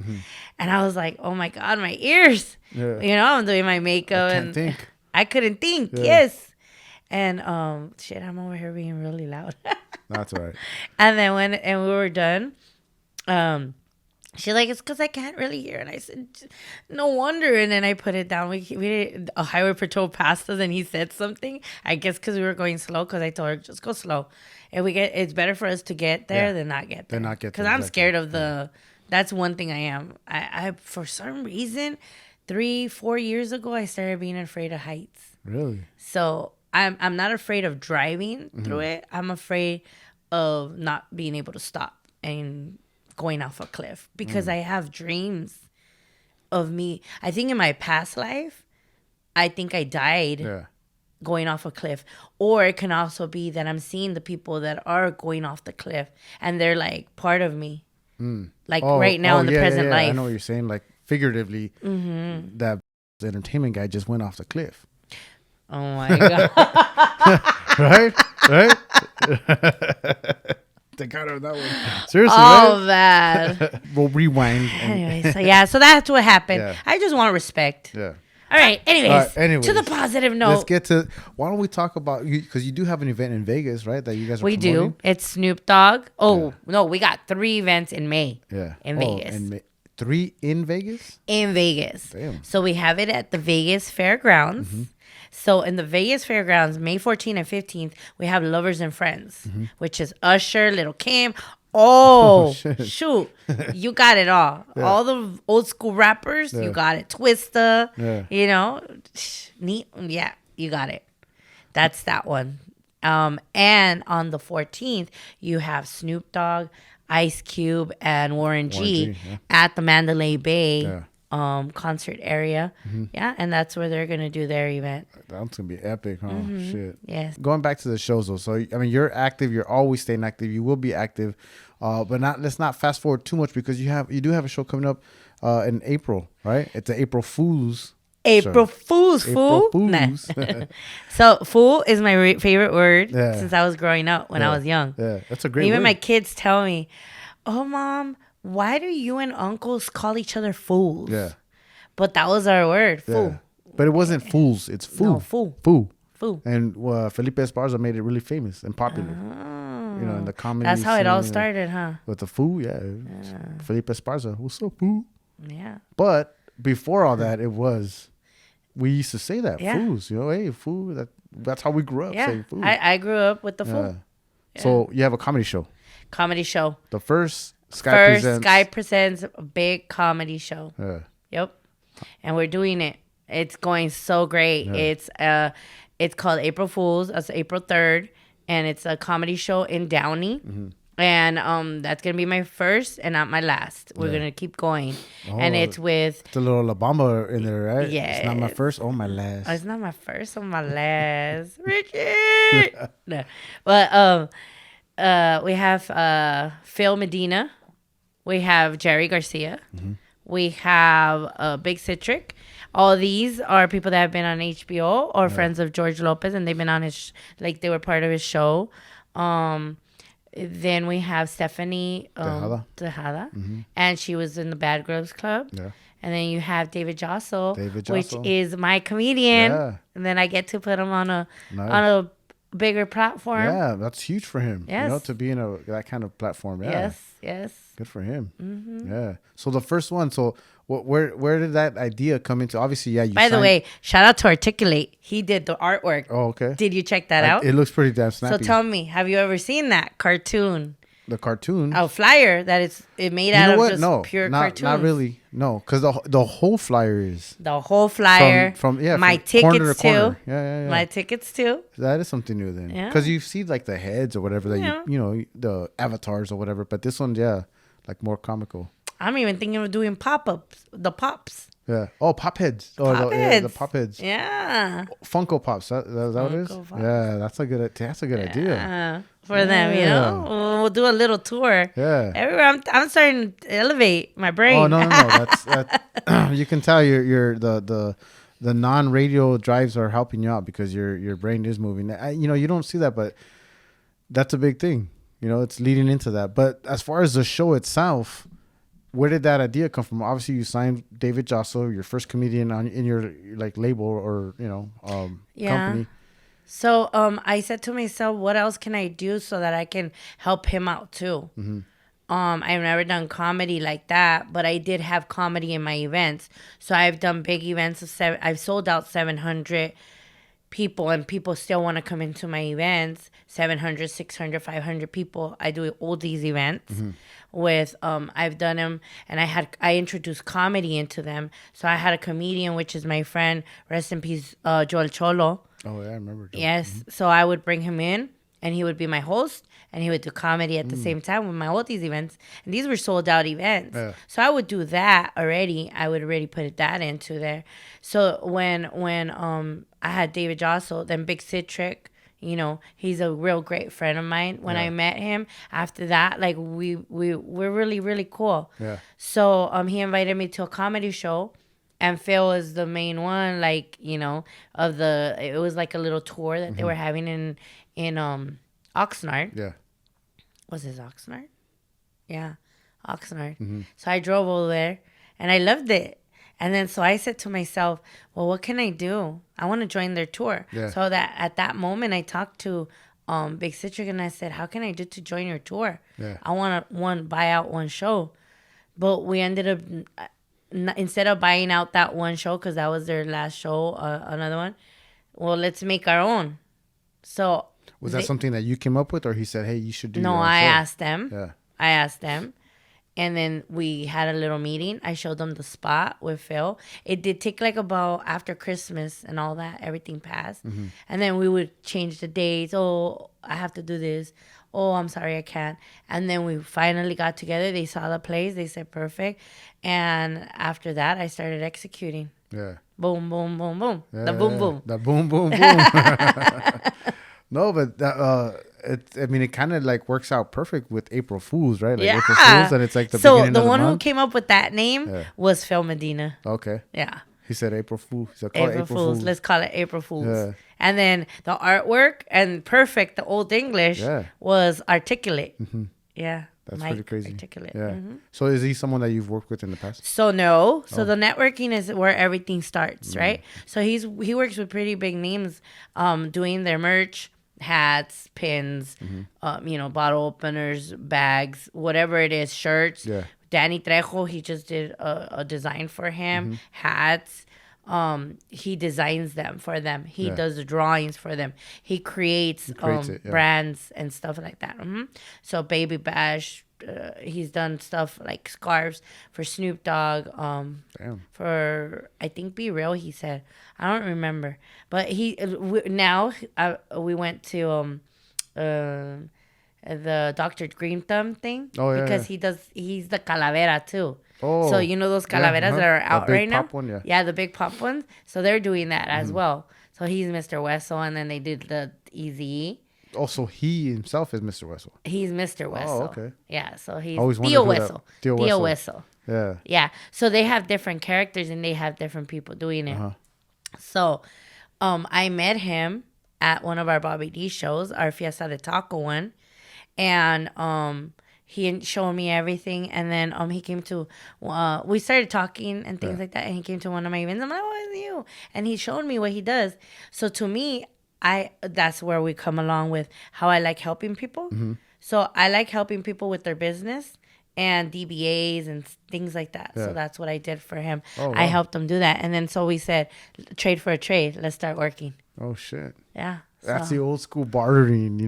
And I was like, oh my God, my ears. Yeah. You know, I'm doing my makeup I can't and think. I couldn't think. Yeah. Yes. And shit, I'm over here being really loud. That's all right. And then when we were done, she's like, it's because I can't really hear. And I said, no wonder. And then I put it down. We did a highway patrol passed us and he said something. I guess because we were going slow because I told her, just go slow. And it's better for us to get there than not get there. Than not get there, Because I'm exactly. scared of that's one thing I am. I for some reason, 3-4 years ago, I started being afraid of heights. Really? So I'm not afraid of driving through it. I'm afraid of not being able to stop and going off a cliff because I have dreams of me. I think in my past life, I think I died Yeah. going off a cliff. Or it can also be that I'm seeing the people that are going off the cliff and they're like part of me. Like right now in the present life. I know what you're saying. Like figuratively, that entertainment guy just went off the cliff. Oh my God. Right? They got her on that one. Seriously, Oh, right? bad. We'll rewind. Anyway, so yeah, so that's what happened. Yeah. I just want respect. Yeah. All right. Anyways, anyways, to the positive note. Let's get to. Why don't we talk about you? Because you do have an event in Vegas, right? That you guys are we promoting? do. It's Snoop Dogg. Oh, no, we got 3 events in May. Yeah. In Vegas. And 3 in Vegas? In Vegas. Damn. So we have it at the Vegas Fairgrounds. So in the Vegas Fairgrounds, May 14th and 15th, we have Lovers and Friends, which is Usher, Little Kim. Oh, shit. shoot. You got it all. All the old school rappers, you got it. Twista, you know. Neat. Yeah, you got it. That's that one. And on the 14th, you have Snoop Dogg, Ice Cube, and Warren G, at the Mandalay Bay concert area. Yeah, and that's where they're going to do their event. That's gonna be epic, huh? Shit. Yes. Going back to the shows though, so I mean, you're active. You're always staying active. You will be active, but let's not fast forward too much because you do have a show coming up in April, right? It's the April Fools. April Fools, fool. April Nah. Fools. So, fool is my favorite word Yeah. since I was growing up when I was young. Yeah, that's a great. Even word. my kids tell me, "Oh, Mom, why do you and uncles call each other fools?" Yeah. But that was our word, fool. Yeah. But it wasn't fools. It's fool. No, fool. Fool. Fool. And Felipe Esparza made it really famous and popular. You know, in the comedy. That's how it all scene, started, huh? With the fool, yeah. Felipe Esparza. What's up, fool? Yeah. But before all that, it was we used to say that. Yeah. Fools, hey, fool. That's how we grew up saying fool. I grew up with the fool. Yeah. So you have a comedy show. Comedy show. The first Sky Presents a big comedy show. Yeah. Yep. And we're doing it. It's going so great. Yeah. It's called April Fools. It's April 3rd. And it's a comedy show in Downey. Mm-hmm. And that's going to be my first and not my last. We're going to keep going. And it's with... It's a little La Bamba in there, right? Yeah. It's not my first or my last. It's not my first or my last. Richard! No. But we have Phil Medina. We have Jerry Garcia. Mm-hmm. We have Big Citric. All these are people that have been on HBO or friends of George Lopez, and they've been on his... they were part of his show. Then we have Stephanie Tejada. Mm-hmm. And she was in the Bad Girls Club. Yeah. And then you have David Jasso, which is my comedian. Yeah. And then I get to put him on a bigger platform. Yeah, that's huge for him. Yes. To be in that kind of platform. Yeah. Yes. Good for him. Mm-hmm. Yeah. So the first one, where did that idea come into? Obviously, yeah. By the way, shout out to Articulate. He did the artwork. Oh, okay. Did you check that out? It looks pretty damn snappy. So tell me, have you ever seen that cartoon? The cartoon? A flyer that it made out of just pure cartoons. Not really. No, because the whole flyer is. The whole flyer. From my from tickets corner to too. corner. Yeah. My tickets too. That is something new then. Yeah. Because you see like the heads or whatever that the avatars or whatever, but this one, like more comical. I'm even thinking of doing pop-ups. The pops. Yeah. Oh, pop heads. The pop heads. Yeah. Funko Pops. That what it is? Pops. Yeah, that's a good idea. For them, we'll do a little tour. Yeah. Everywhere I'm starting to elevate my brain. Oh no. That's you can tell you're the non-radio drives are helping you out because your brain is moving. You don't see that, but that's a big thing. It's leading into that. But as far as the show itself, where did that idea come from? Obviously, you signed David Jasso, your first comedian in your label or company. So I said to myself, what else can I do so that I can help him out too? Mm-hmm. I've never done comedy like that, but I did have comedy in my events. So I've done big events of I've sold out 700 people, and people still want to come into my events. 700, 600, 500 people. I do all these events with I've done them, and I introduced comedy into them. So I had a comedian, which is my friend, rest in peace, Joel Cholo. Oh yeah, I remember Joel. Yes. Mm-hmm. So I would bring him in, and he would be my host, and he would do comedy at the same time with all these events. And these were sold out events. Yeah. So I would do that already. I would already put that into there. So when I had David Jasso, then Big Citric, he's a real great friend of mine. When I met him, after that, we're really, really cool. Yeah. So he invited me to a comedy show. And Phil is the main one, it was like a little tour that they were having in Oxnard. Yeah. Was it Oxnard? Yeah, Oxnard. Mm-hmm. So I drove over there, and I loved it. And then so I said to myself, well, what can I do? I want to join their tour. Yeah. So that at that moment, I talked to Big Citric, and I said, how can I do to join your tour? Yeah. I want to buy out one show. But we ended up... instead of buying out that one show because that was their last show, another one, well, let's make our own. So was that something that you came up with, or he said, hey, you should do? No, I asked them. Yeah, I asked them, and then we had a little meeting. I showed them the spot with Phil. It did take about after Christmas and all that, everything passed, and then we would change the dates. Oh, I have to do this. Oh, I'm sorry, I can't. And then we finally got together. They saw the place. They said, perfect. And after that, I started executing. Yeah. Boom, boom, boom, boom. Yeah, the boom, boom. The boom, boom, boom. No, but it kind of works out perfect with April Fools, right? Yeah. April Fools, and it's the beginning of the one month. Who came up with that name was Phil Medina. Okay. Yeah. He said April Fool. He said, April Fools. Let's call it April Fools. Yeah. And then the artwork and perfect, the old English was Articulate. Mm-hmm. Yeah. That's pretty crazy. Articulate. Yeah. Mm-hmm. So is he someone that you've worked with in the past? So no. So the networking is where everything starts, right? So he works with pretty big names, doing their merch, hats, pins, bottle openers, bags, whatever it is, shirts. Yeah. Danny Trejo, he just did a design for him, hats. he designs them for them. He does the drawings for them. He creates brands and stuff like that. So Baby Bash, he's done stuff like scarves for Snoop Dogg. For I think Be Real. He said, I don't remember, but we went to the Dr. Green Thumb thing. Because he's the calavera too. So you know those calaveras that are out right now? One, the big pop ones. So they're doing that as well. So he's Mr. Wessel, and then they did the Easy. Also, he himself is Mr. Wessel. He's Mr. Wessel. Oh, okay. Yeah, so he's Theo Wessel. Theo Wessel. Yeah. Yeah. So they have different characters and they have different people doing it. So I met him at one of our Bobby D shows, our Fiesta de Taco one. And he showed me everything. And then he came to, we started talking and things like that. And he came to one of my events. I'm like, what is you? And he showed me what he does. So to me, that's where we come along with how I like helping people. So I like helping people with their business and DBAs and things like that. So that's what I did for him. Oh, wow. I helped him do that. And then so we said, trade for a trade. Let's start working. Oh, shit. Yeah. That's the old school bartering,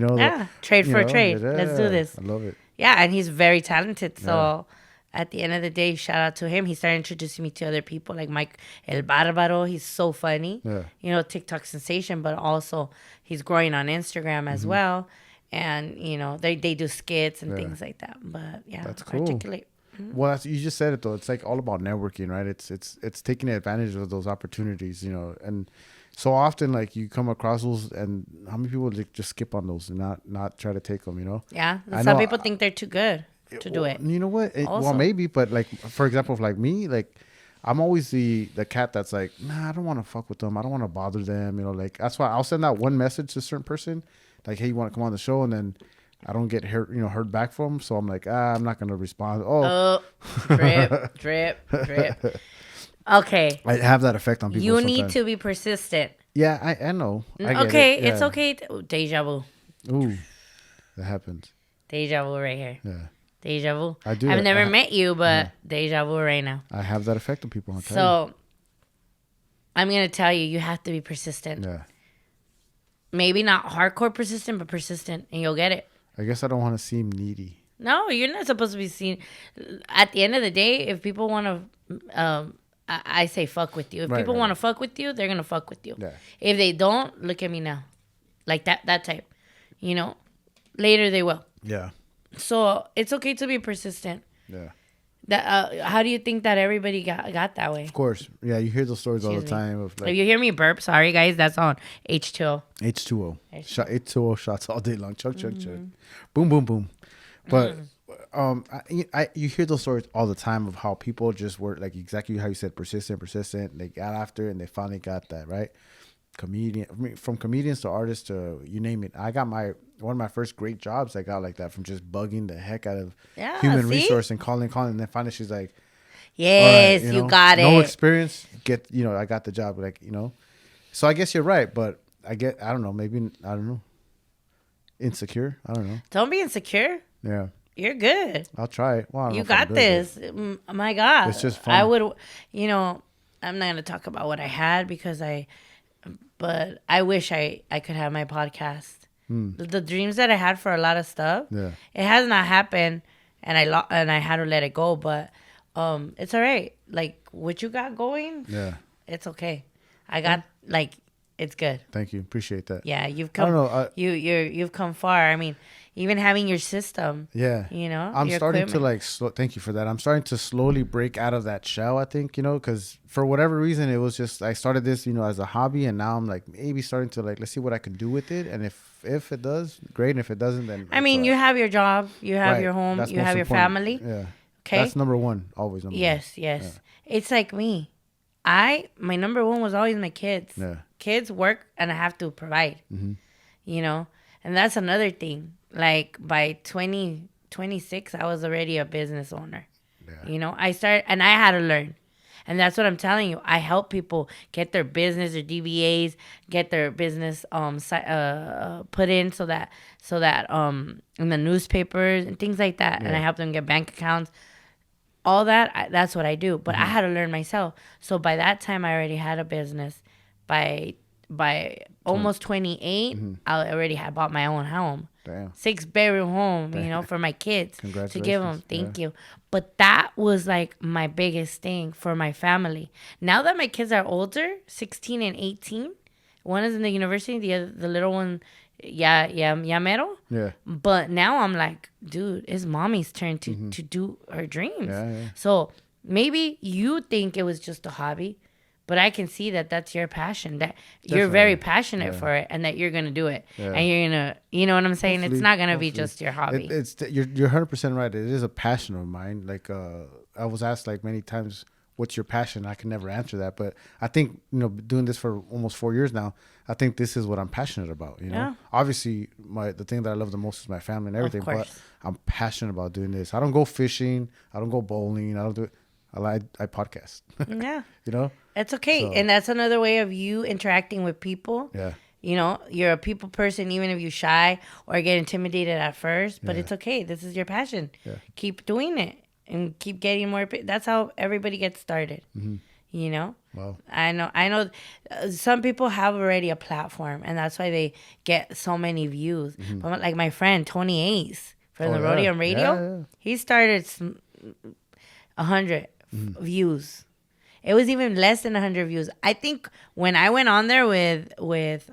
trade for a trade. Let's do this. I love it. Yeah, and he's very talented. So at the end of the day, shout out to him. He started introducing me to other people like Mike El Barbaro. He's so funny. Yeah. TikTok sensation, but also he's growing on Instagram as well. And, they do skits and things like that. But, yeah. That's cool. Articulate. Well, you just said it, though. It's like all about networking, right? It's taking advantage of those opportunities, and so often, like, you come across those, and how many people just skip on those and not try to take them, Yeah. Some people think they're too good to do it. You know what? Well, maybe, but, like, for example, like me, like, I'm always the cat that's like, nah, I don't want to fuck with them. I don't want to bother them, like, that's why I'll send out one message to a certain person, like, hey, you want to come on the show? And then I don't get heard back from them. So I'm like, I'm not going to respond. Drip, drip, drip. Okay. I have that effect on people. You need to be persistent. Yeah, I know. I get okay, it. Yeah. it's okay. Deja vu. Ooh, that happens. Deja vu right here. Yeah. Deja vu. I do. I've never met you, but deja vu right now. I have that effect on people. So I'm going to tell you, you have to be persistent. Yeah. Maybe not hardcore persistent, but persistent, and you'll get it. I guess I don't want to seem needy. No, you're not supposed to be seen. At the end of the day, if people want to, I say fuck with you. If people want to fuck with you, they're going to fuck with you. Yeah. If they don't, look at me now. Like that type. Later they will. Yeah. So it's okay to be persistent. Yeah. How do you think that everybody got that way? Of course. Yeah, you hear those stories all the time. Of like, if you hear me burp, sorry guys, that's on H2O. H2O. H2O shots all day long. Chug, chug, chug. Boom, boom, boom. But you hear those stories all the time of how people just were like exactly how you said, persistent. They got after it and they finally got that, right? From comedians to artists to you name it. I got one of my first great jobs I got like that from just bugging the heck out of human resource and calling. And then finally she's like, yes, right, you got it. No experience. I got the job. Like, so I guess you're right. But I don't know. Maybe, I don't know. Insecure. I don't know. Don't be insecure. Yeah. You're good. I'll try it. Well, you got this. My God. It's just fun. I would, I'm not going to talk about what I had but I wish I could have my podcast. The dreams that I had for a lot of stuff, it has not happened, and I had to let it go. But it's all right. Like what you got going, it's okay. I got it's good. Thank you, appreciate that. Yeah, you've come. I don't know. You've come far. I mean, even having your system. Yeah. I'm starting equipment. to thank you for that. I'm starting to slowly break out of that shell, I think, because for whatever reason, it was just, I started this, as a hobby. And now I'm like, maybe starting to let's see what I can do with it. And if it does, great. And if it doesn't, then. I mean, you have your job, you have your home, you have your family. Yeah. Okay. That's number one. Always number one. Yes. Yeah. It's like me. My number one was always my kids. Yeah. Kids work and I have to provide. Mm-hmm. And that's another thing. Like by 26, I was already a business owner. Yeah. I started and I had to learn. And that's what I'm telling you. I help people get their business, their DBAs, get their business put in so that in the newspapers and things like that. Yeah. And I help them get bank accounts. all that, that's what I do. But I had to learn myself. So by that time, I already had a business. By almost 28, I already had bought my own home. Damn. 6-bedroom home, you know, for my kids. Congratulations. To give them. Thank you. But that was like my biggest thing for my family. Now that my kids are older, 16 and 18, one is in the university, the little one, mero. Yeah. But now I'm like, dude, it's mommy's turn to do her dreams. Yeah. So maybe you think it was just a hobby, but I can see that that's your passion, that you're very passionate for it, and that you're going to do it. Yeah. And you're going to, you know what I'm saying? It's not going to be just your hobby. You're 100% right. It is a passion of mine. Like, I was asked like many times, what's your passion? I can never answer that. But I think, you know, doing this for almost 4 years now, I think this is what I'm passionate about. You know, obviously the thing that I love the most is my family and everything, but I'm passionate about doing this. I don't go fishing. I don't go bowling. I don't do it. I podcast. Yeah. You know? That's okay. So, and that's another way of you interacting with people. Yeah. You know, you're a people person, even if you're shy or get intimidated at first, but it's okay. This is your passion. Yeah. Keep doing it and keep getting more. That's how everybody gets started. Mm-hmm. You know? Wow. I know some people have already a platform, and that's why they get so many views. Mm-hmm. But like my friend, Tony Ace from the Rodeo and Radio, he started 100 views. It was even less than 100 views. I think when I went on there with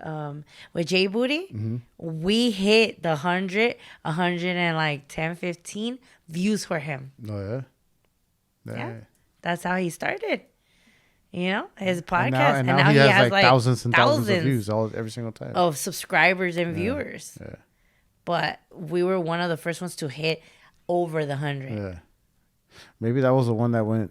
Jay Booty, we hit the 100 and like 10, 15 views for him. Oh yeah. That's how he started. You know, his podcast, and now he has like thousands and thousands of views every single time of subscribers and viewers. Yeah. But we were one of the first ones to hit over the 100. Yeah. Maybe that was the one that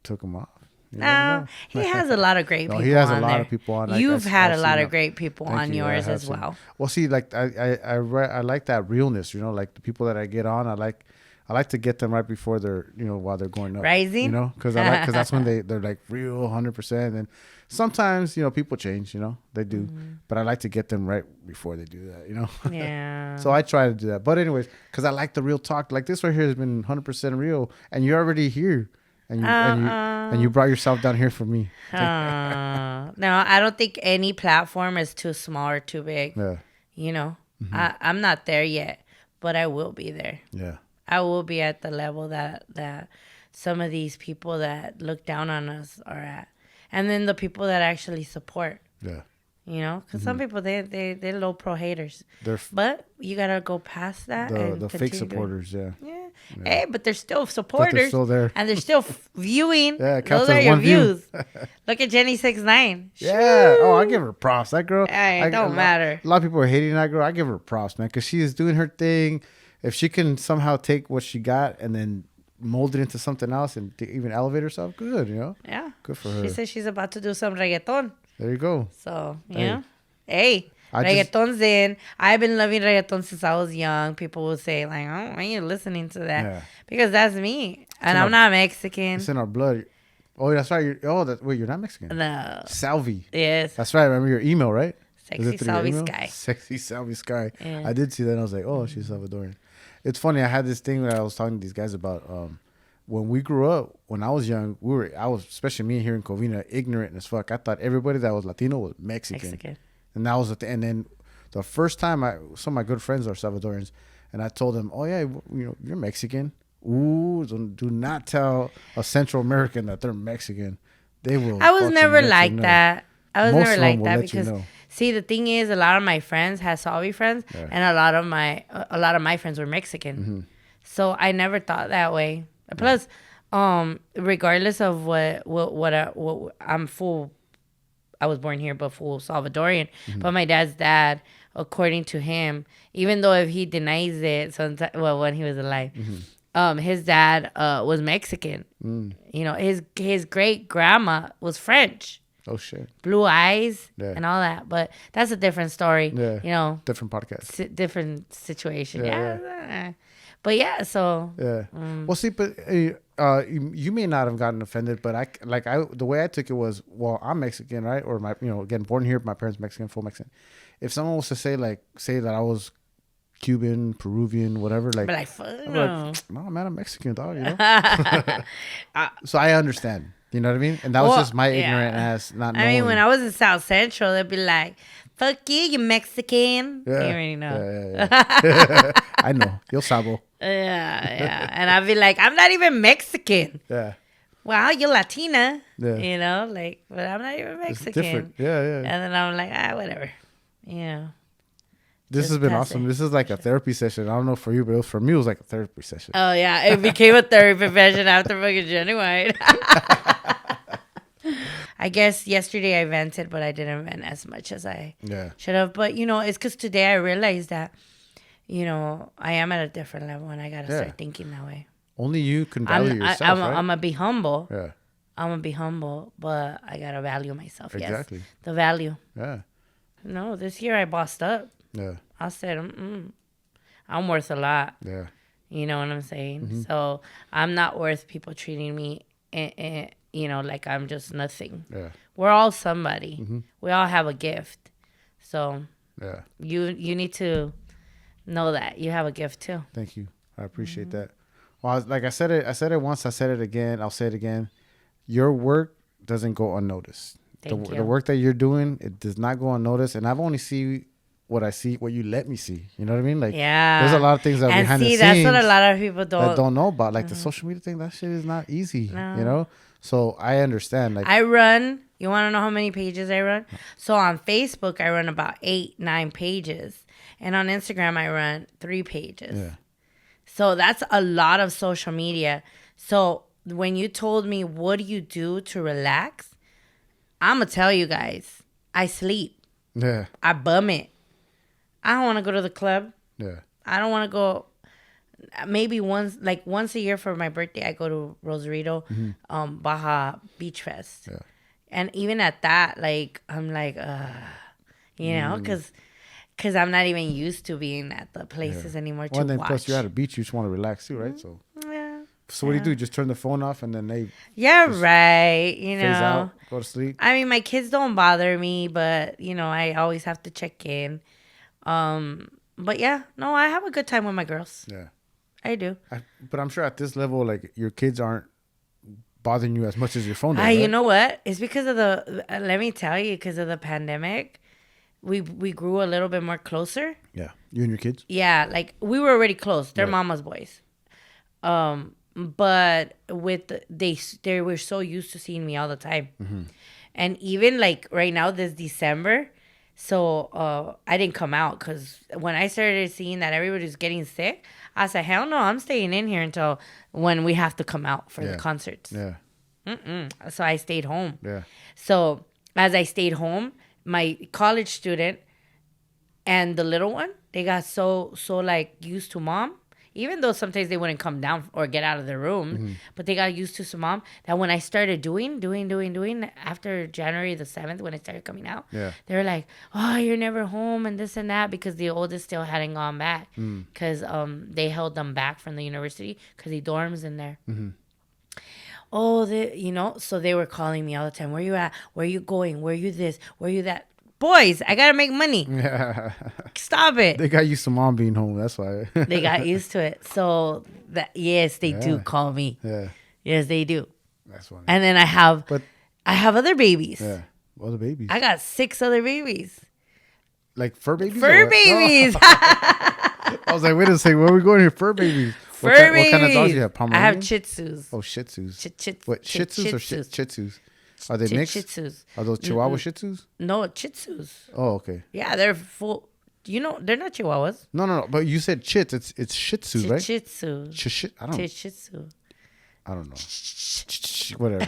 took him off. No, he has a lot of great people. He has a lot of people on. You've had a lot of great people on yours as well. Well, see, like I like that realness. You know, like the people that I get on, I like to get them right before they're, you know, while they're going up. Rising. You know, because that's when they're like real 100%. And sometimes, you know, people change. You know, they do. But I like to get them right before they do that. You know. Yeah. So I try to do that. But anyways, because I like the real talk. Like this right here has been 100% real, and you're already here. And you brought yourself down here for me. No, I don't think any platform is too small or too big. Yeah. You know, I'm not there yet, but I will be there. Yeah. I will be at the level that some of these people that look down on us are at. And then the people that actually support. Yeah. You know, because some people, they're low pro haters. But you got to go past that. The fake supporters, yeah. Hey, but they're still supporters. But they're still there. And they're still viewing. Yeah, those are your views. Look at Jenny 6'9". Yeah. Oh, I give her props. That girl. It don't matter. A lot of people are hating that girl. I give her props, man, because she is doing her thing. If she can somehow take what she got and then mold it into something else and even elevate herself, good, you know? Yeah. Good for her. She says she's about to do some reggaeton. There you go. So, yeah. Hey, reggaeton's in. I've been loving reggaeton since I was young. People will say, like, oh, why are you listening to that? Yeah. Because that's me. And I'm not Mexican. It's in our blood. Oh, that's right. Wait, you're not Mexican? No. Salvi. Yes. That's right. I remember your email, right? Sexy Salvi Sky. Sexy Salvi Sky. Yeah. I did see that and I was like, oh, she's Salvadorian. It's funny. I had this thing that I was talking to these guys about. When we grew up, when I was young, I was, especially me here in Covina, ignorant as fuck. I thought everybody that was Latino was Mexican. And that was and then the first time some of my good friends are Salvadorians, and I told them, oh yeah, you know, you're Mexican. Ooh, do not tell a Central American that they're Mexican. They will. I was never like that. I was never like that because see, the thing is, a lot of my friends had Salvi friends, and a lot of my friends were Mexican. Mm-hmm. So I never thought that way. Plus, regardless of what I'm full, I was born here, but full Salvadorian. Mm-hmm. But my dad's dad, according to him, even though if he denies it, when he was alive, his dad was Mexican. Mm. You know, his great grandma was French. Oh shit! Blue eyes and all that, but that's a different story. Yeah, you know, different podcast, different situation. Yeah. But yeah, so yeah. Well, see, but you may not have gotten offended, but the way I took it was, well, I'm Mexican, right? Or again, born here, my parents Mexican, full Mexican. If someone was to say that I was Cuban, Peruvian, whatever. Like, But like, fuck I'm no. like, no, man, I'm Mexican, dog. You know. So I understand. You know what I mean? And that was just my ignorant ass not knowing. I mean, when I was in South Central, they'd be like, "Fuck you Mexican." Yeah. You already know. Yeah. I know. Yo sabo. Yeah. And I'd be like, "I'm not even Mexican." Yeah. Well, you're Latina. Yeah. You know, like, but I'm not even It's Mexican. different. Yeah. And then I'm like, whatever. Yeah. This Just has been pass awesome. it. This is like a therapy session. I don't know for you, but for me, it was like a therapy session. Oh yeah, it became a therapy profession after fucking Genuine. I guess yesterday I vented, but I didn't vent as much as I should have. But it's because today I realized that I am at a different level, and I gotta start thinking that way. Only you can value yourself, right? I'm gonna be humble. Yeah. I'm gonna be humble, but I gotta value myself. Exactly. Yes, the value. Yeah. No, this year I bossed up. Yeah. I said, I'm worth a lot. Yeah. You know what I'm saying? Mm-hmm. So I'm not worth people treating me, like I'm just nothing. Yeah. We're all somebody. Mm-hmm. We all have a gift. So Yeah. you need to know that you have a gift too. Thank you. I appreciate that. Well, I said it once. I said it again. I'll say it again. Your work doesn't go unnoticed. Thank you. The work that you're doing, it does not go unnoticed. And I've only seen what I see, what you let me see. You know what I mean? Like, there's a lot of things that are behind the scenes. That's what a lot of people that don't know about. Like the social media thing, that shit is not easy. No. You know? So I understand. Like, I run. You want to know how many pages I run? So on Facebook, I run about 8-9 pages. And on Instagram, I run 3 pages. Yeah. So that's a lot of social media. So when you told me, what do you do to relax? I'm going to tell you guys, I sleep. Yeah. I bum it. I don't want to go to the club. Yeah. I don't want to go. Maybe once a year for my birthday, I go to Rosarito, Baja Beach Fest. Yeah. And even at that, like, I'm like, because I'm not even used to being at the places anymore to Well, and then watch. plus you're at a beach, you just want to relax too, right? So what do you do? Just turn the phone off and then they right. phase out, go to sleep. I mean, my kids don't bother me, but I always have to check in. But yeah, no, I have a good time with my girls. Yeah. I do. But I'm sure at this level, like, your kids aren't bothering you as much as your phone does, You right? know what? It's because of let me tell you, because of the pandemic, we grew a little bit more closer. Yeah. You and your kids? Yeah, like we were already close. They're mama's boys. But they were so used to seeing me all the time. Mm-hmm. And even like right now, this December, so I didn't come out because when I started seeing that everybody was getting sick, I said, hell no, I'm staying in here until when we have to come out for the concerts. Yeah. So I stayed home. Yeah. So as I stayed home, my college student and the little one, they got so like used to mom, even though sometimes they wouldn't come down or get out of their room, but they got used to mom, that when I started doing after January the 7th, when it started coming out, they were like, oh, you're never home and this and that, because the oldest still hadn't gone back because they held them back from the university because he dorms in there. Oh, so they were calling me all the time. Where you at? Where you going? Where you this? Where you that? Boys, I gotta make money. Yeah. Stop it. They got used to mom being home. That's why. They got used to it. So yes, they do call me. Yeah. Yes, they do. That's funny. And then I have other babies. Yeah. Well, the babies. I got 6 other babies. Like fur babies? Fur babies. I was like, wait a second. Where are we going here? Fur babies. Fur What babies. kind of dogs do you have? I Pomeranian? have Shih Tzus. Oh, Shih Tzus. What? Shih Tzus or Shih Tzus? Are they mixed? Shih Tzus. Are those Chihuahua Shih Tzus? No, Shih Tzus. Oh, okay. Yeah, they're full. They're not Chihuahuas. No. But you said chits. It's Shih Tzus, right? Shih Tzu. I don't. Shih Tzu. I don't know. Whatever.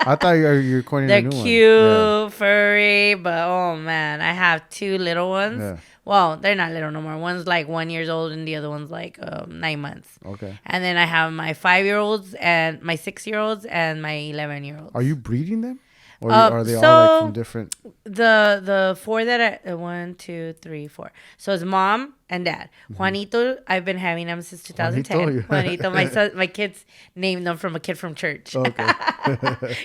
I thought you were coining They're a new one. cute, furry, but oh man, I have 2 little ones. Yeah. Well, they're not little no more. One's like 1 year old and the other one's like 9 months. Okay. And then I have my 5-year-olds and my 6-year-olds and my 11-year-olds. Are you breeding them? Or are they all like from different? The 4 that 1, 2, 3, 4. So it's mom and dad. Juanito, I've been having him since 2010. Juanito, my kids named them from a kid from church. Okay.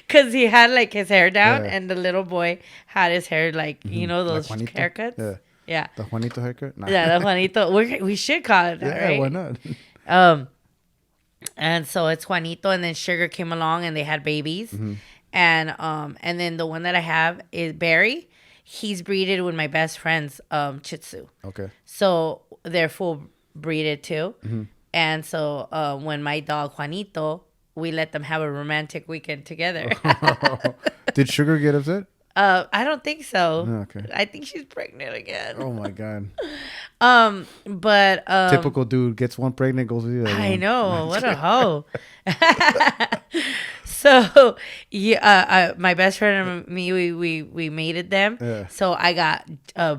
Because he had like his hair down and the little boy had his hair like, those Like Juanito? haircuts. Yeah. Yeah. The Juanito haircut? Nah. Yeah, the Juanito. We should call it that, Yeah, right? why not? And so it's Juanito, and then Sugar came along, and they had babies. Mm-hmm. And then the one that I have is Barry. He's breeded with my best friend's Shih Tzu. Okay. So they're full breeded too. Mm-hmm. And so when my dog Juanito, we let them have a romantic weekend together. Did Sugar get upset? I don't think so. Oh, okay. I think she's pregnant again. Oh my God. But Typical dude gets one pregnant, goes with the other I one. know, what a hoe. So yeah, my best friend and me, we mated them. Yeah. So I got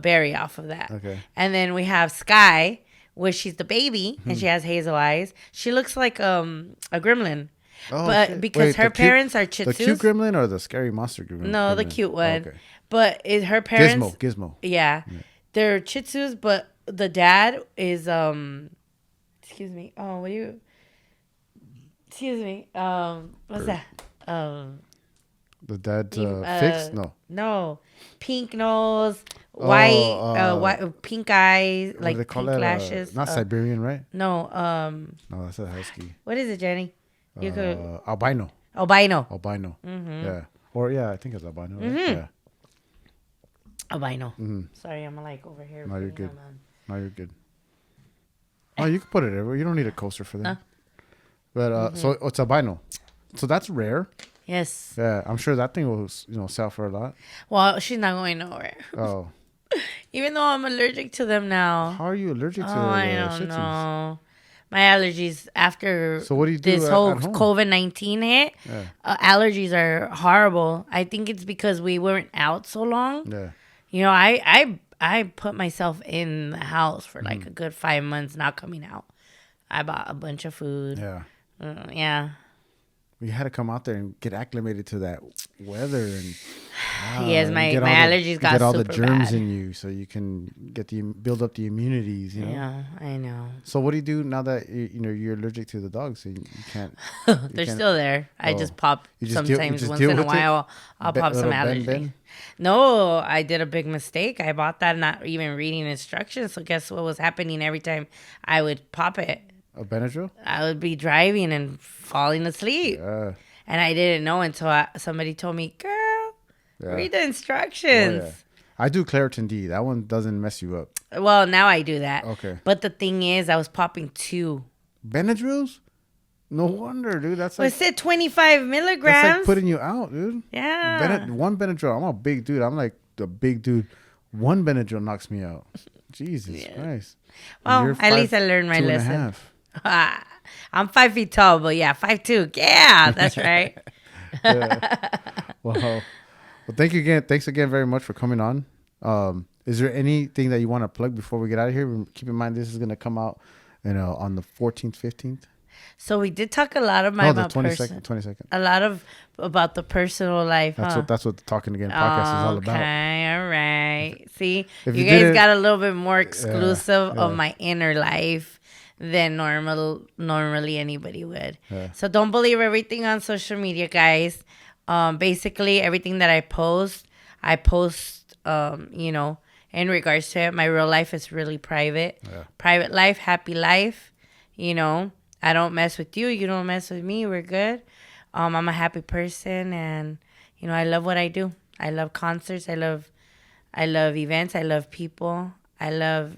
Barry off of that. Okay. And then we have Sky, where she's the baby and she has hazel eyes. She looks like a gremlin. Oh, But shit. because Wait, her parents are Shih The Tzus. cute gremlin or the scary monster gremlin? No, the gremlin? cute one. Oh, okay. But her parents Gizmo. Yeah. They're Shih Tzus, but the dad is excuse me. Oh, what do you excuse me. What's that? The dad fixed? No. No. Pink nose, white white pink eyes, What do like they call pink that? lashes. Not Siberian, right? No, No, that's a husky. what is it, Jenny? You could Albino. albino. Albino. Mm-hmm. Yeah. Or yeah, I think it's albino. Right? Yeah. Albino. Sorry, I'm like over here. No, you're putting good. them on. No, you're good. Oh, you can put it everywhere. You don't need a coaster for that. But so it's albino. So that's rare. Yes. Yeah, I'm sure that thing will sell for a lot. Well, she's not going nowhere. Oh, Even though I'm allergic to them now. how are you allergic to I the don't Shih Tzus? know. My allergies after So what do you do this at whole home? COVID-19 hit, Yeah. allergies are horrible. I think it's because we weren't out so long. Yeah. You know, I put myself in the house for like a good 5 months, not coming out. I bought a bunch of food. Yeah. Yeah. We had to come out there and get acclimated to that weather and Yes, my get all allergies got get all the super germs bad. in you, so you can build up the immunities. Yeah, I know. So what do you do now that you're allergic to the dogs? So you can't. They're can't- still there. I Oh. just pop You just deal- you sometimes just once deal in a with it? while. I'll pop some little Ben allergy. Ben? No, I did a big mistake. I bought that not even reading instructions. So guess what was happening every time I would pop it? A Benadryl? I would be driving and falling asleep. Yeah. And I didn't know until somebody told me, girl, Yeah. read the Oh, instructions. yeah. I do Claritin D. That one doesn't mess you up. Well, now I do that. Okay. But the thing is, I was popping 2. Benadryls? No wonder, dude. That's Well, like it said 25 that's milligrams. like putting you out, dude. Yeah. One Benadryl. I'm a big dude. I'm like the big dude. One Benadryl knocks me out. Jesus Christ. Well, You're at least I learned my 2.5. lesson. I'm 5 feet tall, but yeah, 5'2". Yeah, that's right. Well, thank you again. Thanks again very much for coming on. Is there anything that you want to plug before we get out of here? Keep in mind this is going to come out, on the 14th, 15th. So we did talk a lot of my No, the about 22nd. 22nd. a lot of about the personal life. That's what the Talking Again podcast is all about. Okay, all right. See, If you you guys didn't- got a little bit more exclusive yeah. of my inner life than normally anybody would. Yeah. So don't believe everything on social media, guys. Basically, everything that I post, in regards to it. My real life is really private. Yeah. Private life, happy life. I don't mess with you. You don't mess with me. We're good. I'm a happy person, and I love what I do. I love concerts. I love events. I love people. I love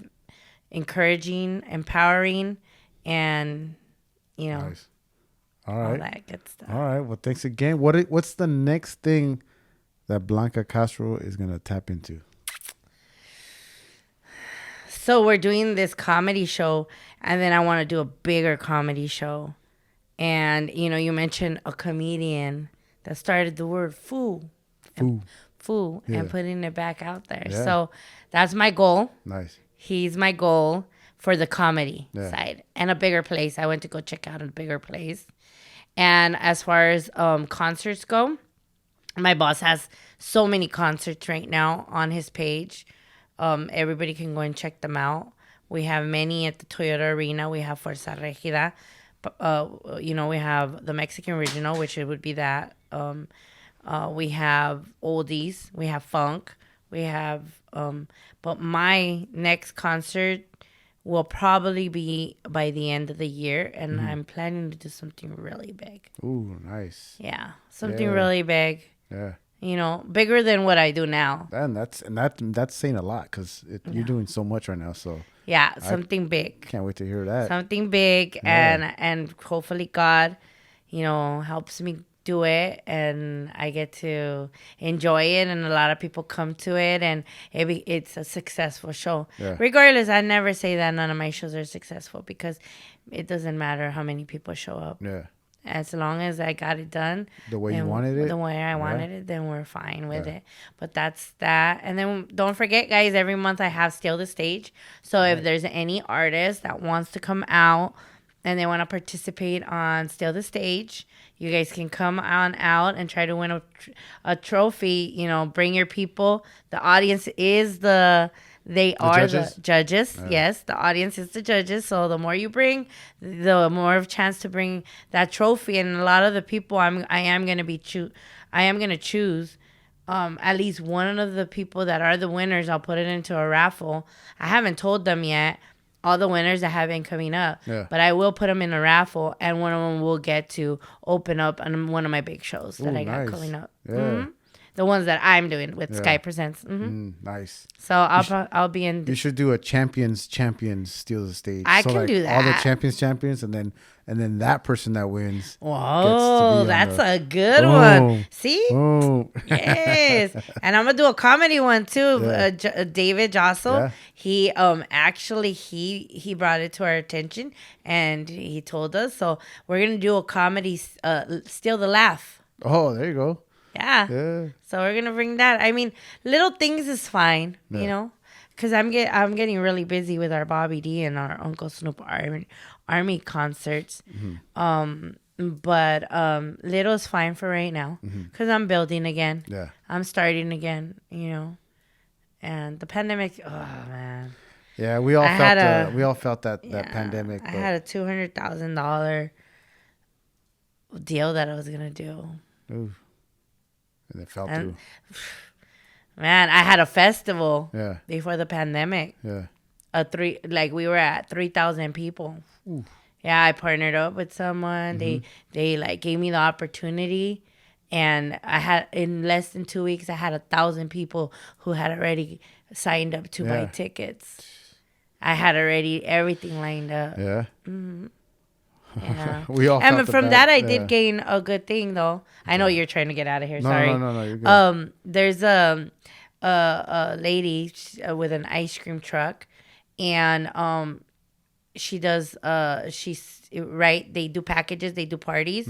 encouraging, empowering, and Nice. All all right. that good stuff. All right. Well, thanks again. What's the next thing that Blanca Castro is going to tap into? So we're doing this comedy show, and then I want to do a bigger comedy show. And, you mentioned a comedian that started the word fool. Ooh, Yeah. And putting it back out there. Yeah. So that's my goal. nice. He's my goal for the comedy Yeah. side and a bigger place. I went to go check out a bigger place. And as far as concerts go, my boss has so many concerts right now on his page. Everybody can go and check them out. We have many at the Toyota Arena. We have Fuerza Regida. We have the Mexican Original, which it would be that. We have oldies. We have funk. We have, but my next concert will probably be by the end of the year, and I'm planning to do something really big. Ooh, nice. Yeah, something really big. Yeah. You know, bigger than what I do now. And that's saying a lot because you're doing so much right now. So yeah, something big. Can't wait to hear that. Something big, and hopefully God, helps me do it, and I get to enjoy it, and a lot of people come to it, and it's a successful show. Yeah. Regardless, I never say that none of my shows are successful because it doesn't matter how many people show up. Yeah. As long as I got it done the way you wanted it, the way I wanted it, then we're fine with it. But that's that. And then don't forget, guys, every month I have Steal the Stage. So if there's any artist that wants to come out and they want to participate on Steal the Stage, you guys can come on out and try to win a trophy. Bring your people. The audience is the judges. Yes, the audience is the judges. So the more you bring, the more of a chance to bring that trophy. And a lot of the people I am going to choose at least one of the people that are the winners. I'll put it into a raffle. I haven't told them yet, all the winners that have been coming up. Yeah. But I will put them in a raffle, and one of them will get to open up on one of my big shows that I got coming up. Yeah. Mm-hmm. The ones that I'm doing with Sky Presents. Mm-hmm. Nice. So I'll be in. You should do a champions Steal the Stage. I can do that. All the champions, and then that person that wins. Whoa, that's a good one. See? Oh. Yes. And I'm gonna do a comedy one too. Yeah. David Jasso. Yeah. He actually he brought it to our attention and he told us. So we're gonna do a comedy. Steal the Laugh. Oh, there you go. Yeah. So we're gonna bring that. I mean, little things is fine, because I'm getting really busy with our Bobby D and our Uncle Snoop Army concerts. Mm-hmm. But little is fine for right now because I'm building again. Yeah. I'm starting again. And the pandemic. Oh man. Yeah, we all felt that pandemic. I had a $200,000 deal that I was gonna do. Ooh. And it fell through. Man, I had a festival before the pandemic. Yeah. We were at 3,000 people. Ooh. Yeah, I partnered up with someone. Mm-hmm. They gave me the opportunity, and I had in less than 2 weeks I had 1,000 people who had already signed up to buy tickets. I had already everything lined up. Yeah. Mm-hmm. Yeah. We all and from that I did gain a good thing though. I know you're trying to get out of here. Sorry. No, you're good. There's a lady with an ice cream truck, and she does they do packages, they do parties,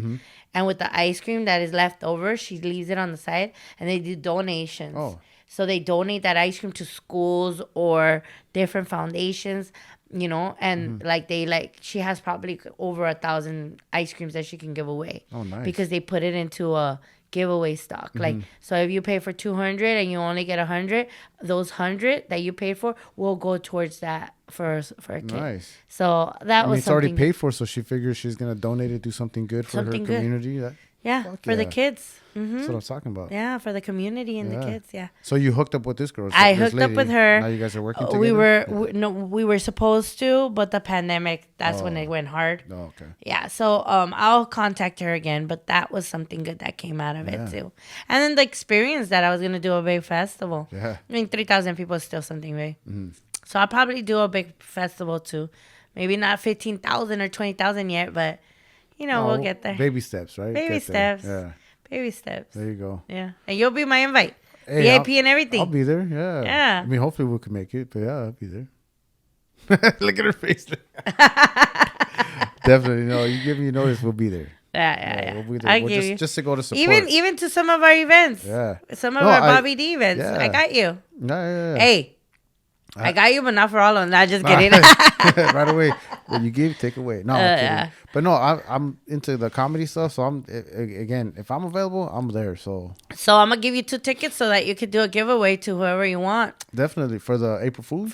and with the ice cream that is left over, she leaves it on the side, and they do donations. Oh. So they donate that ice cream to schools or different foundations. And she has probably over 1,000 ice creams that she can give away. Oh, nice. Because they put it into a giveaway stock. So if you pay for 200 and you only get 100, those 100 that you paid for will go towards that for a kid. Nice. So it's already paid for, so she figures she's going to donate it, do something good for her community. For the kids. Mm-hmm. That's what I'm talking about. Yeah, for the community and the kids. Yeah. So you hooked up with this girl? I hooked up with her. Now you guys are working together. We were supposed to, but the pandemic. That's when it went hard. Oh, okay. Yeah. So I'll contact her again, but that was something good that came out of it too. And then the experience that I was gonna do a big festival. Yeah. I mean, 3,000 people is still something big. Mm-hmm. So I'll probably do a big festival too. Maybe not 15,000 or 20,000 yet, but we'll get there. Baby steps, right? Baby steps. Yeah. Baby steps. There you go. Yeah. And you'll be my invite. Hey, VIP and everything. I'll be there. Yeah. Yeah. I mean, hopefully we can make it, but yeah, I'll be there. Look at her face. Definitely. No, you give me notice, we'll be there. Yeah. We'll be there. I give you. Just to go to support. Even to some of our events. Yeah. Some of our Bobby D events. Yeah. I got you. Yeah. Hey. I got you, but not for all of them. Not just kidding. Right away. When you give, take away. No, I'm kidding. But no, I'm into the comedy stuff. So again, if I'm available, I'm there. So I'm gonna give you 2 tickets so that you could do a giveaway to whoever you want. Definitely for the April Fools.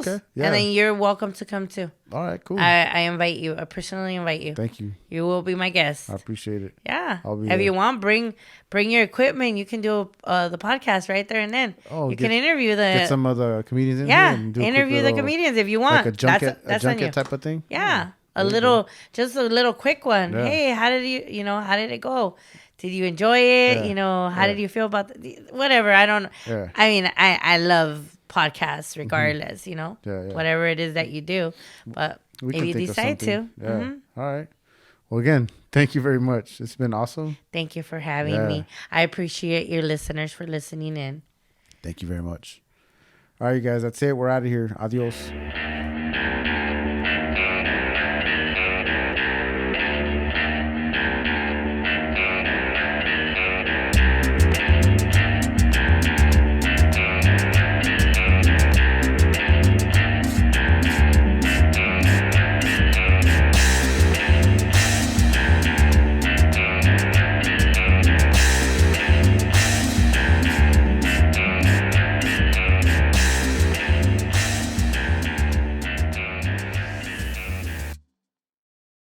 Okay. Yeah. And then you're welcome to come too. All right, cool. I invite you. I personally invite you. Thank you. You will be my guest. I appreciate it. Yeah. I'll be If there. you want, bring your equipment. You can do the podcast right there and then. Oh, you can interview get some of the comedians in here. Yeah, And do interview the comedians if you want. Like a junket, that's on you. type of thing. Yeah. A little quick one. Yeah. Hey, how did how did it go? Did you enjoy it? Yeah. How did you feel about whatever? I don't. Yeah. I mean, I love podcasts regardless. Yeah. Whatever it is that you do, but if you decide to, yeah. All right. Well, again, thank you very much. It's been awesome. Thank you for having me. I appreciate your listeners for listening in. Thank you very much. All right, you guys. That's it. We're out of here. Adios.